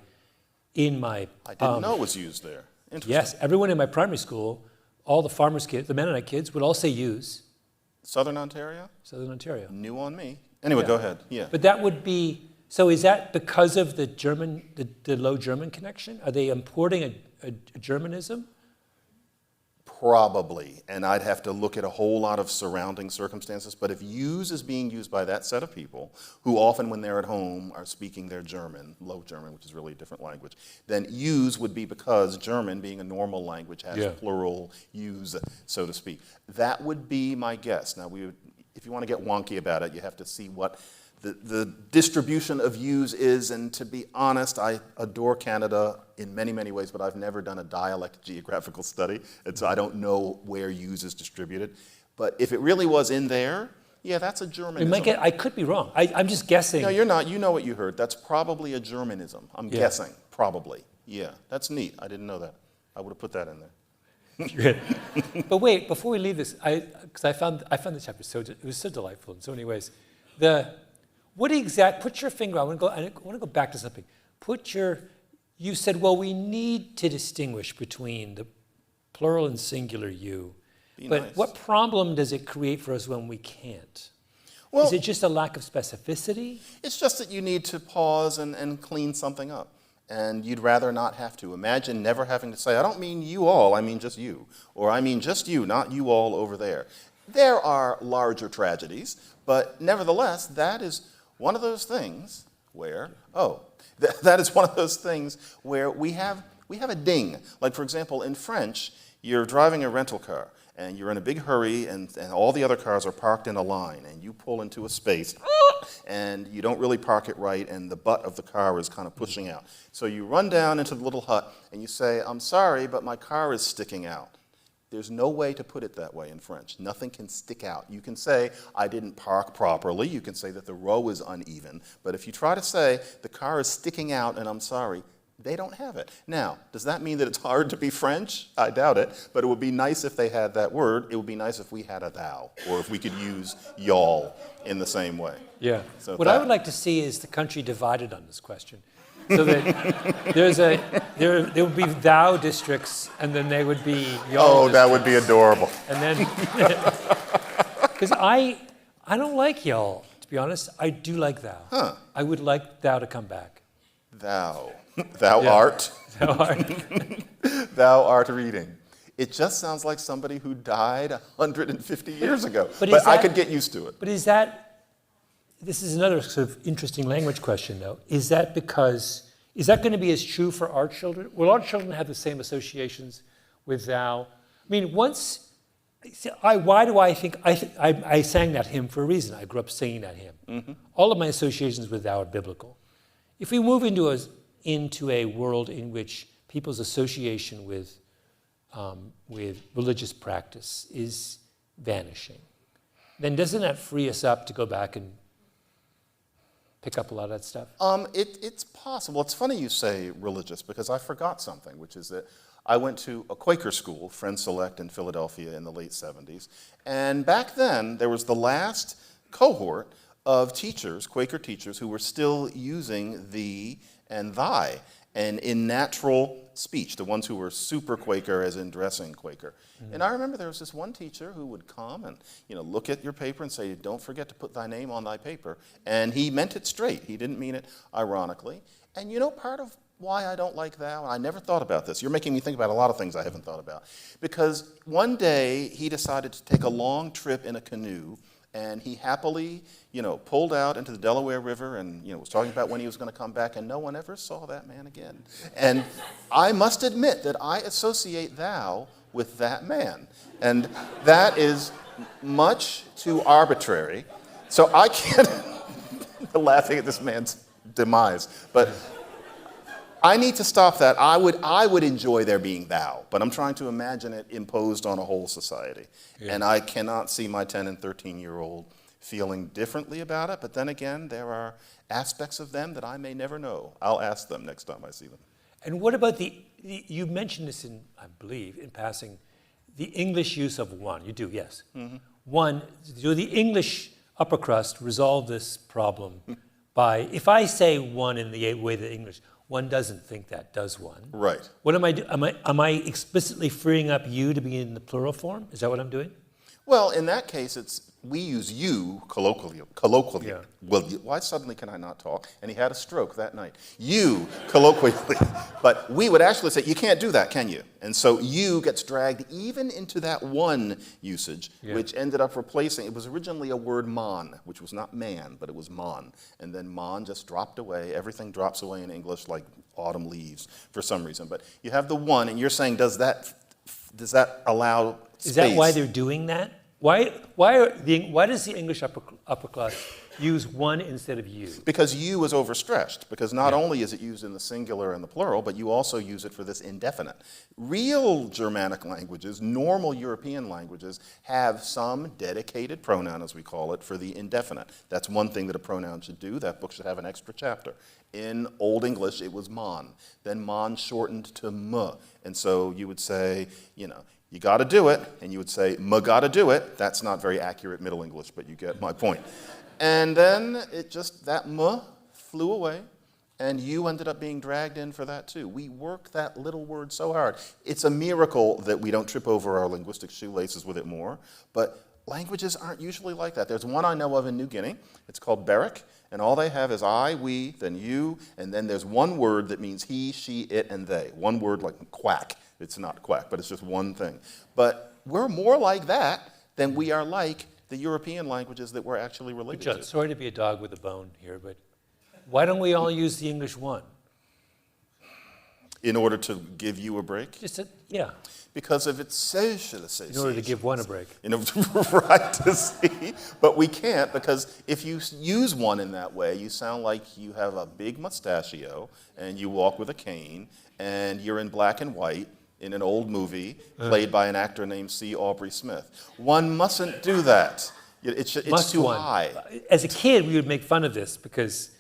I didn't know it was used there. Interesting. Yes, everyone in my primary school, all the farmers' kids, the Mennonite kids, would all say use. Southern Ontario? Southern Ontario. New on me. Anyway, go ahead. Yeah. But that would be, so is that because of the German, the Low German connection? Are they importing a Germanism? Probably, and I'd have to look at a whole lot of surrounding circumstances, but if use is being used by that set of people, who often when they're at home are speaking their German, Low German, which is really a different language, then use would be because German, being a normal language, has plural use, so to speak. That would be my guess. Now, if you want to get wonky about it, you have to see what the distribution of use is, and to be honest, I adore Canada in many, many ways, but I've never done a dialect geographical study, and so I don't know where use is distributed. But if it really was in there, yeah, that's a Germanism. I could be wrong. I'm just guessing. No, you're not. You know what you heard. That's probably a Germanism. I'm guessing, probably. Yeah, that's neat. I didn't know that. I would have put that in there. But wait, before we leave this, because I found the chapter it was so delightful in so many ways. Put your finger, I want to go back to something. You said, well, we need to distinguish between the plural and singular you. But nice. What problem does it create for us when we can't? Well, is it just a lack of specificity? It's just that you need to pause and clean something up. And you'd rather not have to. Imagine never having to say, I don't mean you all, I mean just you. Or I mean just you, not you all over there. There are larger tragedies, but nevertheless, that is one of those things where, that is one of those things where we have a ding. Like, for example, in French, you're driving a rental car, and you're in a big hurry, and all the other cars are parked in a line, and you pull into a space, and you don't really park it right, and the butt of the car is kind of pushing out. So you run down into the little hut, and you say, I'm sorry, but my car is sticking out. There's no way to put it that way in French. Nothing can stick out. You can say, I didn't park properly. You can say that the row is uneven. But if you try to say, the car is sticking out and I'm sorry, they don't have it. Now, does that mean that it's hard to be French? I doubt it. But it would be nice if they had that word. It would be nice if we had a thou, or if we could use y'all in the same way. Yeah. So what I would like to see is the country divided on this question. So that there would be thou districts, and then there would be y'all. Oh, that would be adorable. And then, because I don't like y'all, to be honest. I do like thou. Huh. I would like thou to come back. Thou Yeah. art. Thou art. Thou art reading. It just sounds like somebody who died 150 years ago. But I could get used to it. But this is another sort of interesting language question, though. Is that going to be as true for our children? Will our children have the same associations with thou? I mean, why do I think, I sang that hymn for a reason. I grew up singing that hymn. Mm-hmm. All of my associations with thou are biblical. If we move into a world in which people's association with religious practice is vanishing, then doesn't that free us up to go back and pick up a lot of that stuff? It's possible. It's funny you say religious, because I forgot something, which is that I went to a Quaker school, Friends Select in Philadelphia in the late 70s. And back then, there was the last cohort of teachers, Quaker teachers, who were still using thee and thy, and in natural speech, the ones who were super Quaker, as in dressing Quaker. Mm-hmm. And I remember there was this one teacher who would come and look at your paper and say, don't forget to put thy name on thy paper. And he meant it straight. He didn't mean it ironically. And part of why I don't like thou, and I never thought about this. You're making me think about a lot of things I haven't thought about. Because one day he decided to take a long trip in a canoe, and he happily, pulled out into the Delaware River and, was talking about when he was going to come back, and no one ever saw that man again. And I must admit that I associate thou with that man. And that is much too arbitrary. So I can't, laughing at this man's demise, but I need to stop that. I would enjoy there being thou, but I'm trying to imagine it imposed on a whole society. Yeah. And I cannot see my 10 and 13-year-old feeling differently about it, but then again, there are aspects of them that I may never know. I'll ask them next time I see them. And what about you mentioned this I believe, in passing, the English use of one. You do, yes. Mm-hmm. One, do the English upper crust resolve this problem by, if I say one in the way the English, one doesn't think that, does one? Right. What am I doing? Am I explicitly freeing up you to be in the plural form? Is that what I'm doing? Well, in that case, it's we use you colloquially. Yeah. Well, why suddenly can I not talk? And he had a stroke that night. You colloquially. But we would actually say, you can't do that, can you? And so you gets dragged even into that one usage, which ended up replacing, it was originally a word mon, which was not man, but it was mon. And then mon just dropped away. Everything drops away in English like autumn leaves for some reason. But you have the one, and you're saying, does that allow space? Is that why they're doing that? Why does the English upper class use one instead of you? Because you is overstretched, because not only is it used in the singular and the plural, but you also use it for this indefinite. Real Germanic languages, normal European languages, have some dedicated pronoun, as we call it, for the indefinite. That's one thing that a pronoun should do. That book should have an extra chapter. In Old English, it was mon. Then mon shortened to m. And so you would say, you got to do it, and you would say, "ma got to do it." That's not very accurate Middle English, but you get my point. And then that "ma" flew away, and you ended up being dragged in for that too. We work that little word so hard. It's a miracle that we don't trip over our linguistic shoelaces with it more, but languages aren't usually like that. There's one I know of in New Guinea. It's called Berwick, and all they have is I, we, then you, and then there's one word that means he, she, it, and they. One word like quack. It's not quack, but it's just one thing. But we're more like that than we are like the European languages that we're actually related John, to. sorry to be a dog with a bone here, but why don't we all use the English one? In order to give you a break? Yeah. Because of its socialization. In order to give one a break. Right, to see. But we can't, because if you use one in that way, you sound like you have a big mustachio, and you walk with a cane, and you're in black and white, in an old movie played by an actor named C. Aubrey Smith. One mustn't do that. It's too high. As a kid, we would make fun of this because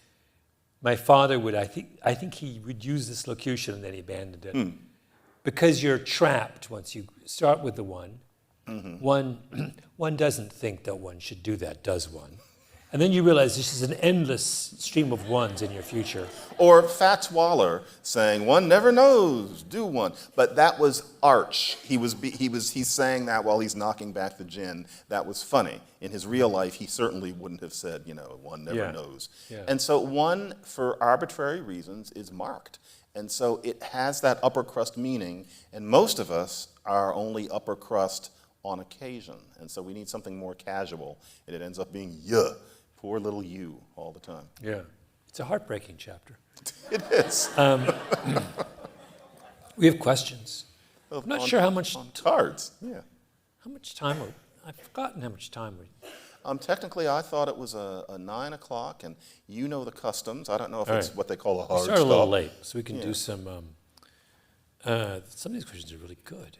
my father would, I think he would use this locution and then he abandoned it. Because you're trapped once you start with the one. One doesn't think that one should do that, does one? And then you realize this is an endless stream of ones in your future. Or Fats Waller saying, "One never knows, do one." But that was arch. He's saying that while he's knocking back the gin. That was funny. In his real life, he certainly wouldn't have said, "One never knows." Yeah. And so one, for arbitrary reasons, is marked. And so it has that upper crust meaning, and most of us are only upper crust on occasion. And so we need something more casual, and it ends up being "yuh." Poor little you all the time. Yeah. It's a heartbreaking chapter. It is. We have questions. I'm not sure how much on cards. Yeah. How much time? I've forgotten how much time we. Technically, I thought it was a 9 o'clock, and you know the customs. I don't know if it's what they call a We hard started a little stop. late, so we can do some. Some of these questions are really good.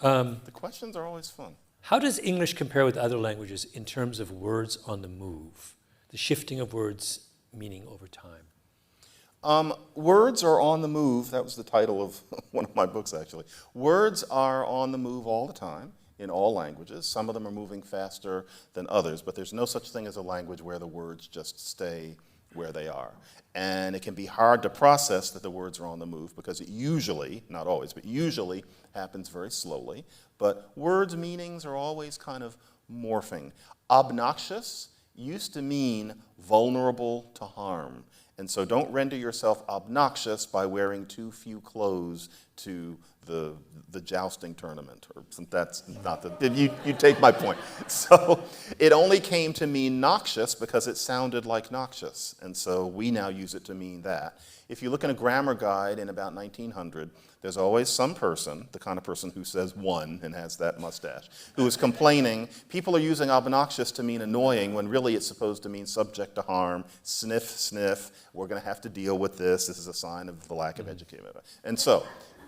The questions are always fun. How does English compare with other languages in terms of words on the move? The shifting of words meaning over time. Words are on the move. That was the title of one of my books, actually. Words are on the move all the time in all languages. Some of them are moving faster than others, but there's no such thing as a language where the words just stay where they are. And it can be hard to process that the words are on the move because it usually, not always, but usually happens very slowly. But words' meanings are always kind of morphing. Obnoxious used to mean vulnerable to harm. And so don't render yourself obnoxious by wearing too few clothes to the jousting tournament. Or that's not you take my point. So it only came to mean noxious because it sounded like noxious. And so we now use it to mean that. If you look in a grammar guide in about 1900, there's always some person, the kind of person who says one and has that mustache, who is complaining, people are using obnoxious to mean annoying when really it's supposed to mean subject to harm, sniff, sniff, we're going to have to deal with this is a sign of the lack of education. And so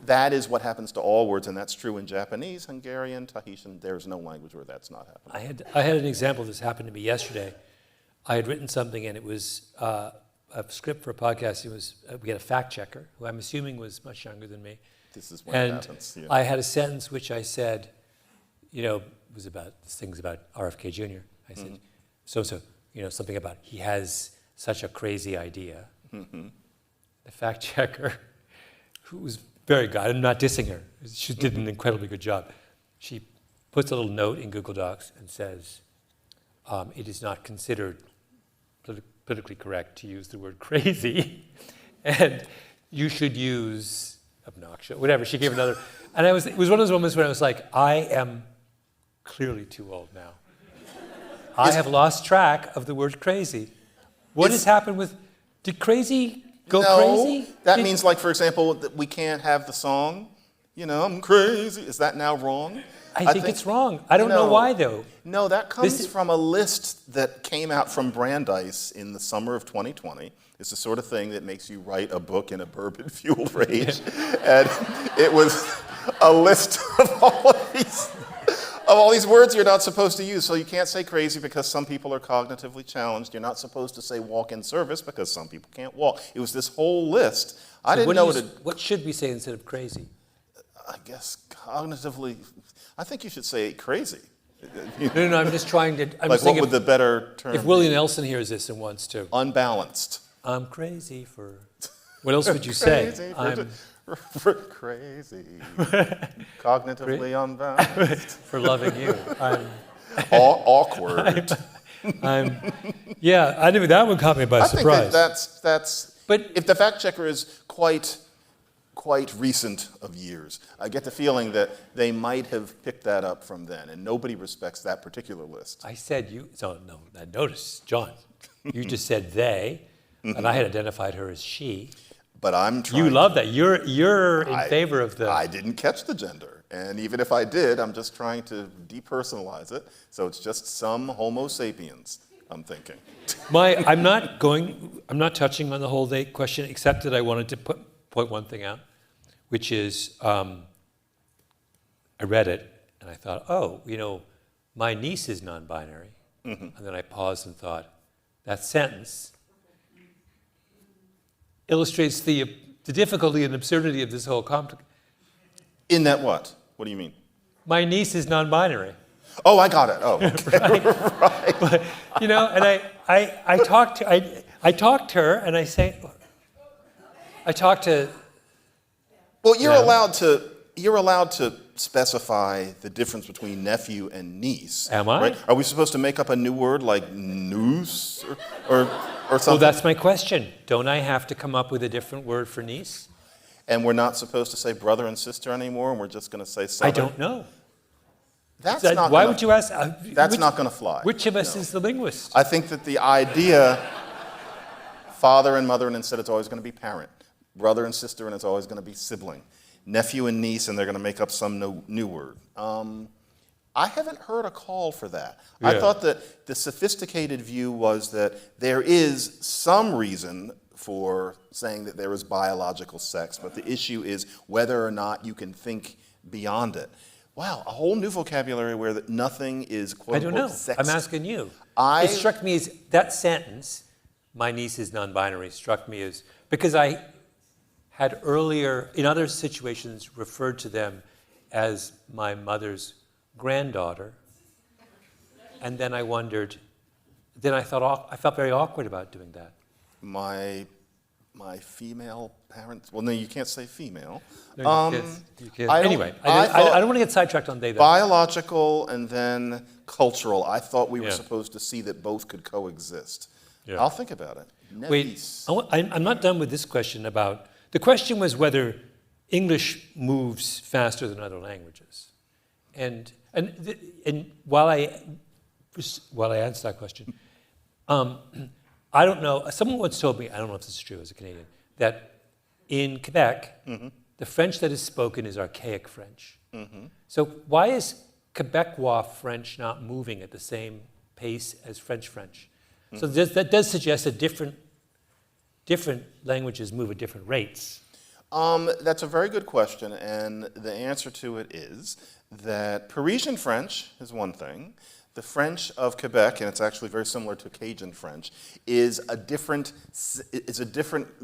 that is what happens to all words, and that's true in Japanese, Hungarian, Tahitian. There's no language where that's not happening. I had an example of this happened to me yesterday. I had written something, and it was a script for a podcast. It was we had a fact checker who I'm assuming was much younger than me. This is when it happens. And I had a sentence which I said, it was about things about RFK Jr. I said, something about he has such a crazy idea. The fact checker, who was very good, I'm not dissing her. She did an incredibly good job. She puts a little note in Google Docs and says, it is not considered politically correct to use the word crazy, and you should use obnoxious, whatever. She gave another, and it was one of those moments when I was like, I am clearly too old now. I have lost track of the word crazy. What has happened with, did crazy go crazy? That means, like, for example, that we can't have the song, I'm crazy. Is that now wrong? I think it's wrong. I don't know why, though. No, that comes from a list that came out from Brandeis in the summer of 2020. It's the sort of thing that makes you write a book in a bourbon-fueled rage. And it was a list of all these words you're not supposed to use. So you can't say crazy because some people are cognitively challenged. You're not supposed to say walk in service because some people can't walk. It was this whole list. I didn't know what should we say instead of crazy? I guess cognitively, I think you should say crazy. No, I'm just trying to... Like, what would the better term if Willie Nelson hears this and wants to... Unbalanced. I'm crazy for... What else would you say? I'm... Crazy. Cognitively unbalanced. For loving you. I'm... Awkward. Yeah, I knew that one caught me by surprise. I think that's... But if the fact checker is quite recent of years, I get the feeling that they might have picked that up from then, and nobody respects that particular list. I said you... So, no, notice, John, you just said they, and I had identified her as she. But I'm trying... You love that. You're in favor of the... I didn't catch the gender. And even if I did, I'm just trying to depersonalize it. So it's just some Homo sapiens, I'm thinking. I'm not touching on the whole they question, except that I wanted to point one thing out, which is I read it and I thought, my niece is non-binary. Mm-hmm. And then I paused and thought, that sentence illustrates the difficulty and absurdity of this whole conflict. In that what? What do you mean? My niece is non-binary. Oh, I got it. Oh, okay. Right. But, and I talked to her, and I say, I talked to. Well, you're allowed to specify the difference between nephew and niece. Am I? Right? Are we supposed to make up a new word like noose or something? Well, that's my question. Don't I have to come up with a different word for niece? And we're not supposed to say brother and sister anymore, and we're just going to say southern? I don't know. Why would you ask? That's not going to fly. Which of us is the linguist? I think that the idea, father and mother, and instead it's always going to be parent. Brother and sister, and it's always going to be sibling. Nephew and niece, and they're going to make up some new word. I haven't heard a call for that. Yeah. I thought that the sophisticated view was that there is some reason for saying that there is biological sex, but the issue is whether or not you can think beyond it. Wow, a whole new vocabulary where nothing is quote-unquote sexist. I'm asking you. It struck me as, that sentence, my niece is non-binary, struck me as, because I had earlier, in other situations, referred to them as my mother's granddaughter, and then I wondered, I felt very awkward about doing that. My female parents. Well, no, you can't say female. No, you can't. Anyway, I don't want to get sidetracked on they. Biological and then cultural. I thought we were supposed to see that both could coexist. Yeah. I'll think about it. Wait, I'm not done with this question about. The question was whether English moves faster than other languages, and while I answer that question. I don't know. Someone once told me, I don't know if this is true as a Canadian, that in Quebec, the French that is spoken is archaic French. Mm-hmm. So why is Quebecois French not moving at the same pace as French? Mm-hmm. So that does suggest that different languages move at different rates. That's a very good question, and the answer to it is that Parisian French is one thing. The French of Quebec, and it's actually very similar to Cajun French, is a different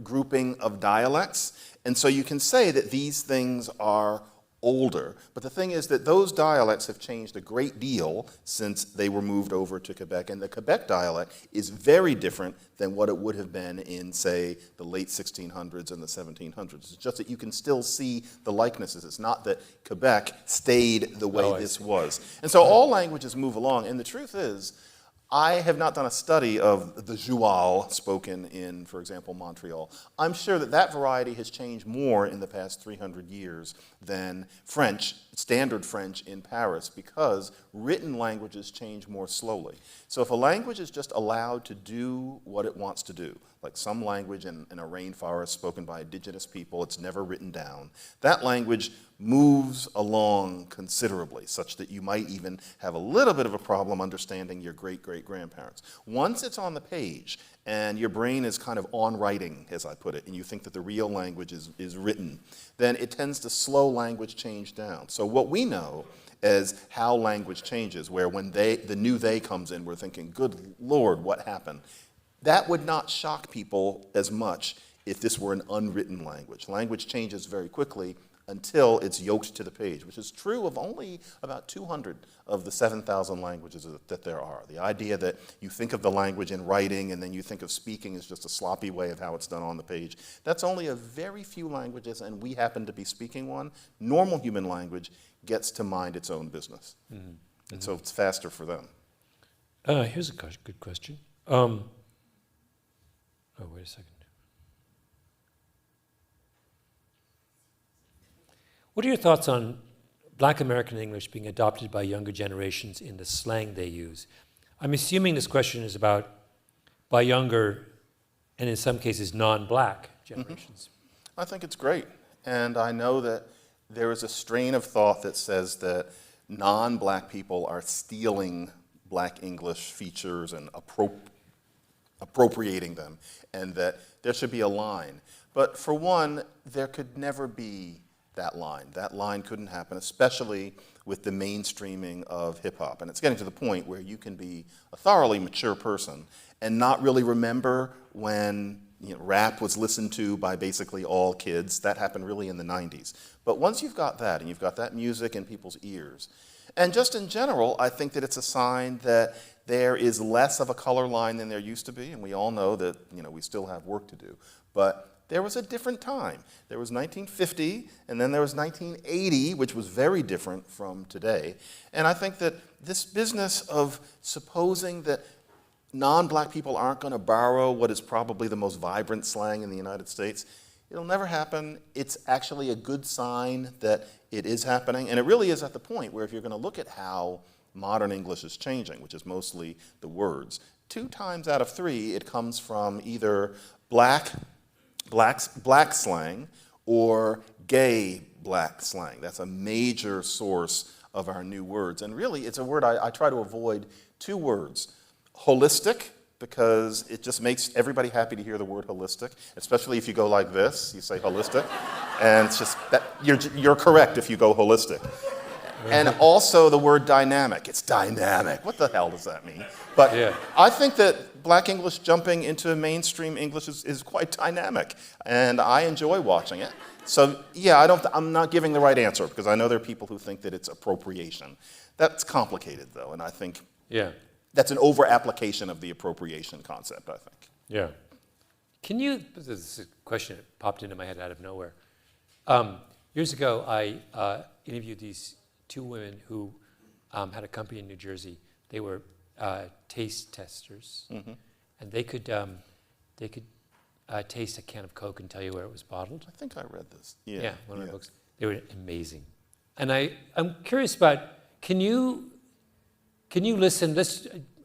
grouping of dialects. And so you can say that these things are older. But the thing is that those dialects have changed a great deal since they were moved over to Quebec. And the Quebec dialect is very different than what it would have been in, say, the late 1600s and the 1700s. It's just that you can still see the likenesses. It's not that Quebec stayed the way this was. And so all languages move along. And the truth is, I have not done a study of the joual spoken in, for example, Montreal. I'm sure that that variety has changed more in the past 300 years than French, standard French in Paris, because written languages change more slowly. So if a language is just allowed to do what it wants to do, like some language in a rainforest spoken by indigenous people, it's never written down, that language moves along considerably, such that you might even have a little bit of a problem understanding your great-great-grandparents. Once it's on the page, and your brain is kind of on writing, as I put it, and you think that the real language is written, then it tends to slow language change down. So what we know is how language changes, where when the new they comes in, we're thinking, good Lord, what happened? That would not shock people as much if this were an unwritten language. Language changes very quickly until it's yoked to the page, which is true of only about 200 of the 7,000 languages that there are. The idea that you think of the language in writing and then you think of speaking as just a sloppy way of how it's done on the page, that's only a very few languages, and we happen to be speaking one. Normal human language gets to mind its own business. Mm-hmm. And so it's faster for them. Here's a good question. Oh, wait a second. What are your thoughts on Black American English being adopted by younger generations in the slang they use? I'm assuming this question is about by younger and in some cases non-Black generations. Mm-hmm. I think it's great. And I know that there is a strain of thought that says that non-Black people are stealing Black English features and appropriating them, and that there should be a line. But for one, there could never be that line. That line couldn't happen, especially with the mainstreaming of hip-hop. And it's getting to the point where you can be a thoroughly mature person and not really remember when rap was listened to by basically all kids. That happened really in the 90s. But once you've got that, and you've got that music in people's ears, and just in general, I think that it's a sign that there is less of a color line than there used to be, and we all know that we still have work to do. But there was a different time. There was 1950, and then there was 1980, which was very different from today. And I think that this business of supposing that non-Black people aren't going to borrow what is probably the most vibrant slang in the United States, it'll never happen. It's actually a good sign that it is happening. And it really is at the point where if you're going to look at how modern English is changing, which is mostly the words, 2 times out of 3 it comes from either black slang or gay Black slang. That's a major source of our new words. And really, it's a word I try to avoid 2 words. Holistic, because it just makes everybody happy to hear the word holistic, especially if you go like this, you say holistic, and it's just that you're correct if you go holistic. And also the word dynamic. It's dynamic. What the hell does that mean? But yeah. I think that Black English jumping into mainstream English is quite dynamic, and I enjoy watching it. So yeah, I'm not giving the right answer, because I know there are people who think that it's appropriation. That's complicated, though, and I think that's an over-application of the appropriation concept, I think. Yeah. This is a question that popped into my head out of nowhere. Years ago, I interviewed these 2 women who had a company in New Jersey. They were taste testers, mm-hmm. and they could taste a can of Coke and tell you where it was bottled. I think I read this. Yeah, one of my books. They were amazing. And I'm curious about, can you listen?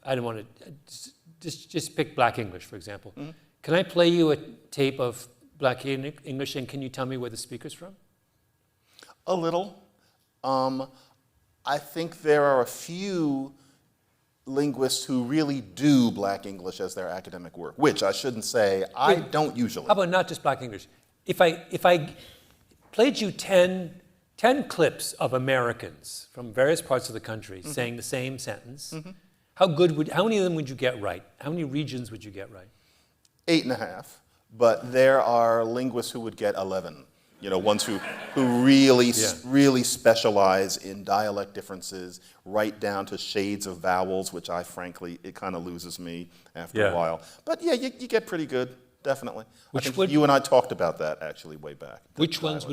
I don't want to just pick Black English, for example. Mm-hmm. Can I play you a tape of Black English, and can you tell me where the speaker's from? A little. I think there are a few linguists who really do Black English as their academic work, which I shouldn't say, I don't usually. How about not just Black English? If I played you 10 clips of Americans from various parts of the country mm-hmm. saying the same sentence, mm-hmm. how many of them would you get right? How many regions would you get right? 8.5, but there are linguists who would get 11. Ones who really specialize in dialect differences, right down to shades of vowels, which it kind of loses me after a while. But yeah, you get pretty good, definitely. You and I talked about that actually way back. Which regions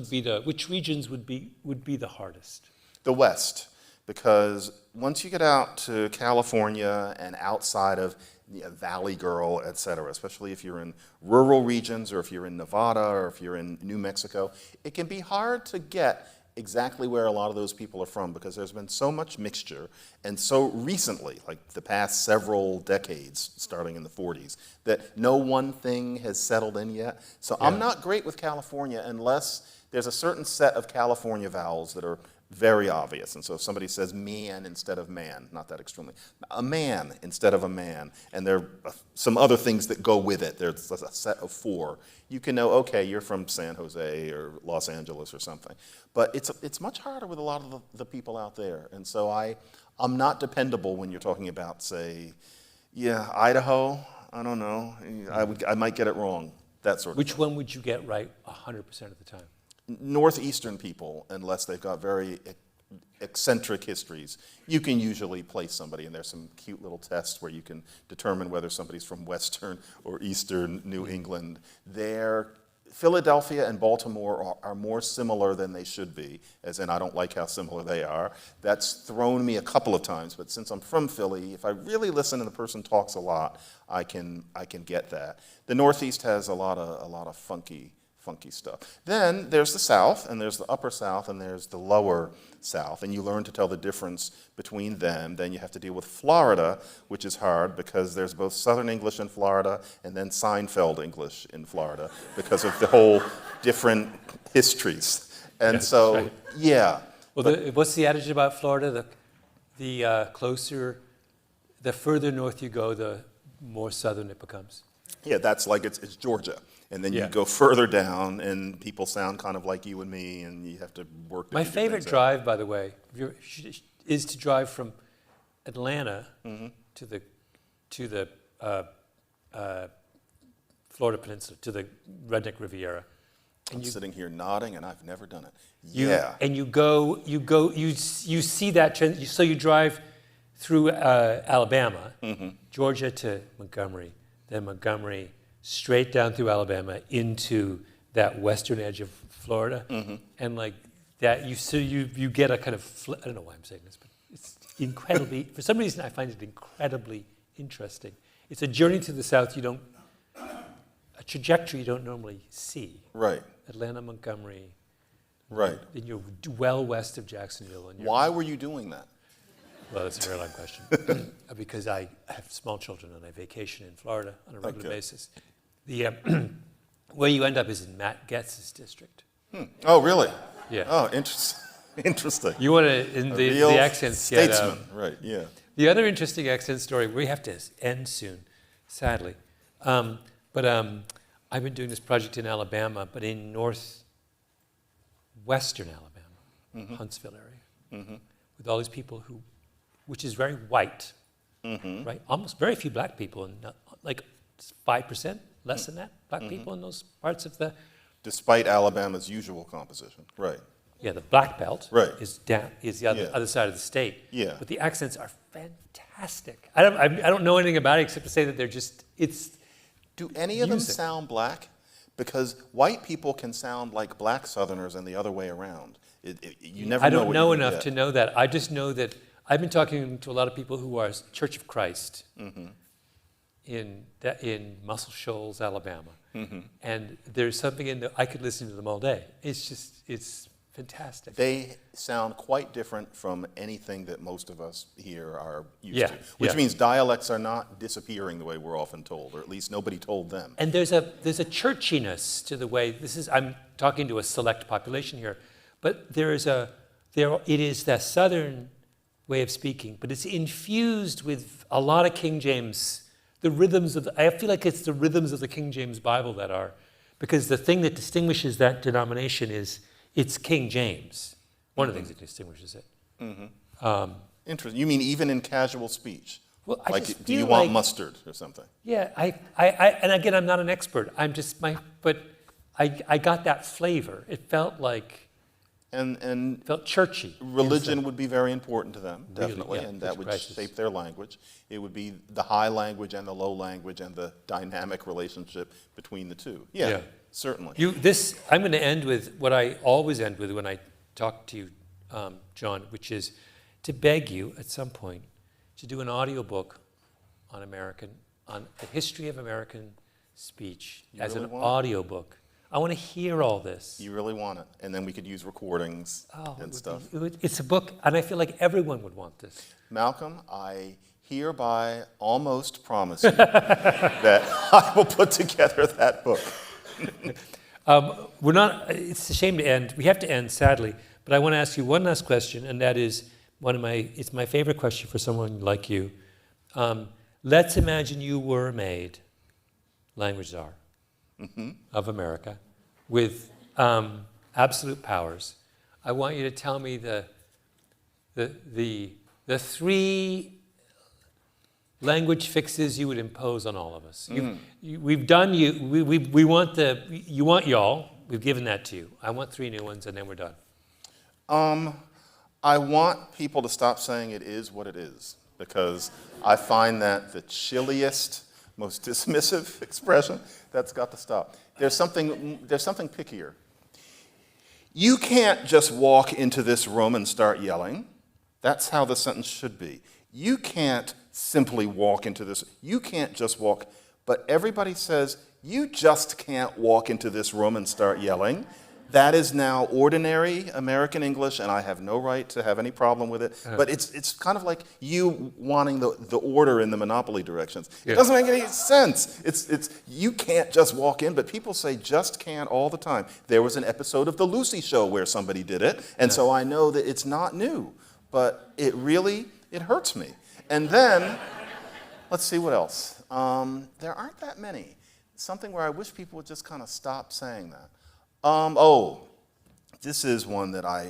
would be the hardest? The West, because once you get out to California and outside of Valley Girl, et cetera, especially if you're in rural regions or if you're in Nevada or if you're in New Mexico, it can be hard to get exactly where a lot of those people are from because there's been so much mixture, and so recently, like the past several decades, starting in the 40s, that no one thing has settled in yet. So I'm not great with California unless there's a certain set of California vowels that are very obvious. And so if somebody says man instead of man, not that extremely, a man instead of a man, and there are some other things that go with it, there's a set of 4, you can know, okay, you're from San Jose or Los Angeles or something. But it's much harder with a lot of the people out there. And so I'm not dependable when you're talking about, say, Idaho, I don't know, I might get it wrong, that sort of thing. Which one would you get right 100% of the time? Northeastern people, unless they've got very eccentric histories, you can usually place somebody, and there's some cute little tests where you can determine whether somebody's from Western or Eastern New England. Philadelphia and Baltimore are more similar than they should be, as in I don't like how similar they are. That's thrown me a couple of times, but since I'm from Philly, if I really listen and the person talks a lot, I can get that. The Northeast has a lot of funky stuff. Then there's the South, and there's the Upper South, and there's the Lower South, and you learn to tell the difference between them. Then you have to deal with Florida, which is hard because there's both Southern English in Florida and then Seinfeld English in Florida because of the whole different histories. And so, right. yeah. Well, what's the adage about Florida? The further north you go, the more southern it becomes. Yeah, that's like it's Georgia. And then you go further down, and people sound kind of like you and me, and you have to work. My favorite drive, by the way, is to drive from Atlanta to the Florida Peninsula, to the Redneck Riviera. I'm sitting here nodding, and I've never done it. And you see that trend. So you drive through Alabama, Georgia to Montgomery, then Montgomery straight down through Alabama into that western edge of Florida, and like that, you get a kind of I don't know why I'm saying this, but it's incredibly. For some reason, I find it incredibly interesting. It's a journey to the south a trajectory you don't normally see. Right. Atlanta, Montgomery. Right. And you're well west of Jacksonville. And why were you doing that? Well, that's a very long question. Because I have small children and I vacation in Florida on a regular basis. The where you end up is in Matt Getz's district. Oh, really? Yeah. Oh, interesting. You want to, in the accents, statesman, right, yeah. The other interesting accent story, we have to end soon, sadly. But I've been doing this project in Alabama, but in northwestern Alabama, Huntsville area, with all these people which is very white, right? Almost very few black people, and like 5%, less than that, black people in those parts of the... Despite Alabama's usual composition, right. Yeah, the Black Belt is the other side of the state. Yeah. But the accents are fantastic. I don't know anything about it except to say that they're just, Do any of them sound black? Because white people can sound like black Southerners and the other way around. You never know. I don't know enough to know that. I just know that I've been talking to a lot of people who are Church of Christ in Muscle Shoals, Alabama. And there's something I could listen to them all day. It's fantastic. They sound quite different from anything that most of us here are used to. Which means dialects are not disappearing the way we're often told, or at least nobody told them. And there's a churchiness to the way, I'm talking to a select population here, but it is that southern way of speaking, but it's infused with a lot of King James, I feel like it's the rhythms of the King James Bible that are, because the thing that distinguishes that denomination is it's King James. One of the things that distinguishes it. Interesting. You mean even in casual speech? Well, do you want mustard or something? Yeah, and again, I'm not an expert. But I got that flavor. It felt like, felt churchy. Religion would be very important to them, Really, definitely, and that would shape their language. It would be the high language and the low language and the dynamic relationship between the two. Yeah. Certainly. I'm going to end with what I always end with when I talk to you, John, which is to beg you at some point to do an audiobook on the history of American speech as really an want it? audiobook. I want to hear all this. You really want it. And then we could use recordings and stuff. It's a book, and I feel like everyone would want this. Malcolm, I hereby almost promise you that I will put together that book. It's a shame to end. We have to end, sadly. But I want to ask you one last question, and that is it's my favorite question for someone like you. Let's imagine you were made language czar of America with absolute powers. I want you to tell me the three language fixes you would impose on all of us. We've done you. We want you want y'all. We've given that to you. I want three new ones, and then we're done. I want people to stop saying it is what it is, because I find that the chilliest, most dismissive expression. That's got to stop. There's something pickier. You can't just walk into this room and start yelling. That's how the sentence should be. You can't simply walk into this. You can't just walk. But everybody says, you just can't walk into this room and start yelling. That is now ordinary American English, and I have no right to have any problem with it. But it's kind of like you wanting the order in the monopoly directions. It doesn't make any sense. It's you can't just walk in, but people say just can't all the time. There was an episode of The Lucy Show where somebody did it, and so I know that it's not new. But it hurts me. And then, let's see what else. There aren't that many. Something where I wish people would just kind of stop saying that. This is one that I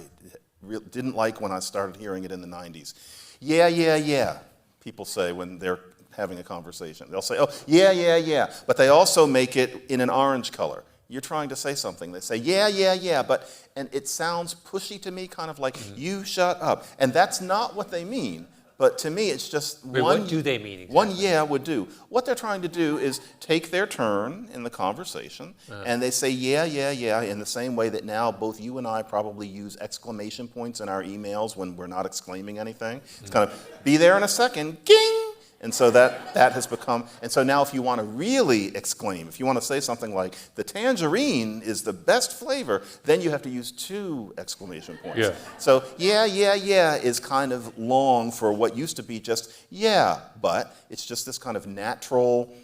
didn't like when I started hearing it in the 90s. Yeah, people say when they're having a conversation. They'll say, oh, yeah, but they also make it in an orange color. You're trying to say something. They say, yeah, and it sounds pushy to me, kind of like, you shut up. And that's not what they mean. But to me, it's just what do they mean exactly? One yeah would do. What they're trying to do is take their turn in the conversation, and they say yeah, in the same way that now both you and I probably use exclamation points in our emails when we're not exclaiming anything. It's kind of, be there in a second, ging! And so that has become, and so now if you want to really exclaim, if you want to say something like, the tangerine is the best flavor, then you have to use 2 exclamation points. Yeah. So yeah is kind of long for what used to be just yeah, but it's just this kind of natural,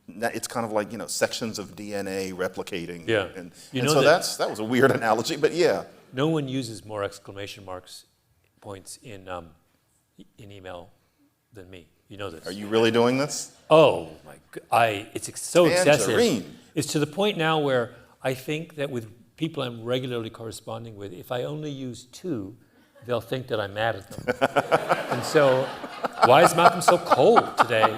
it's kind of like, sections of DNA replicating. Yeah. And so that was a weird analogy, but yeah. No one uses more exclamation points in email than me. You know this. Are you really doing this? Oh my God! It's so excessive. Tangerine. It's to the point now where I think that with people I'm regularly corresponding with, if I only use 2, they'll think that I'm mad at them. And so, why is Malcolm so cold today?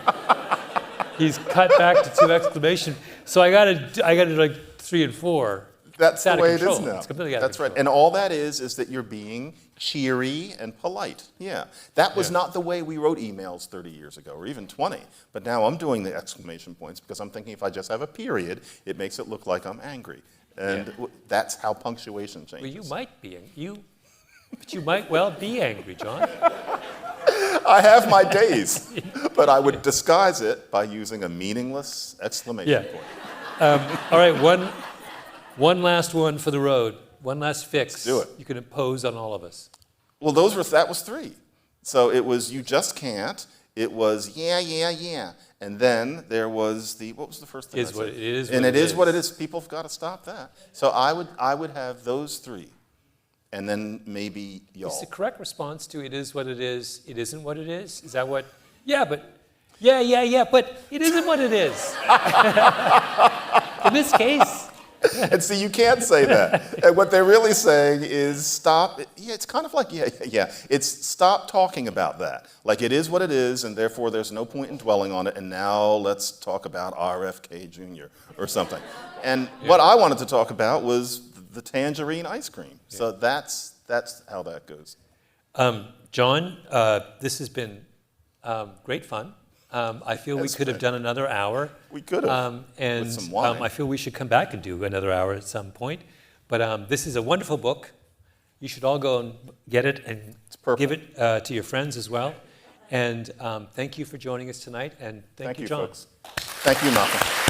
He's cut back to 2 exclamation. So I got to like 3 and 4. That's the way it control. is now. It's completely out of That's right. control. And all that is that you're being cheery and polite. Yeah. That was not the way we wrote emails 30 years ago, or even 20. But now I'm doing the exclamation points because I'm thinking if I just have a period, it makes it look like I'm angry. And that's how punctuation changes. Well, you might be but you might well be angry, John. I have my days, but I would disguise it by using a meaningless exclamation point. All right, one last one for the road. One last fix. Let's do it. You can impose on all of us. Well, that was 3. So it was you just can't. It was yeah. And then there was what was the first thing I said? It is what it is. People have got to stop that. So I would have those 3. And then maybe y'all. Is the correct response to it is what it is, it isn't what it is? Is that what? Yeah, but it isn't what it is. In this case. And see, you can't say that. And what they're really saying is stop. Yeah, it's kind of like, yeah. It's stop talking about that. Like it is what it is, and therefore there's no point in dwelling on it, and now let's talk about RFK Jr. or something. And what I wanted to talk about was the tangerine ice cream. So that's how that goes. John, this has been great fun. I feel we could have done another hour. We could have, and with some wine. I feel we should come back and do another hour at some point. But this is a wonderful book. You should all go and get it and Perfect. Give it to your friends as well. And thank you for joining us tonight. And thank you, John. Folks. Thank you, Malcolm.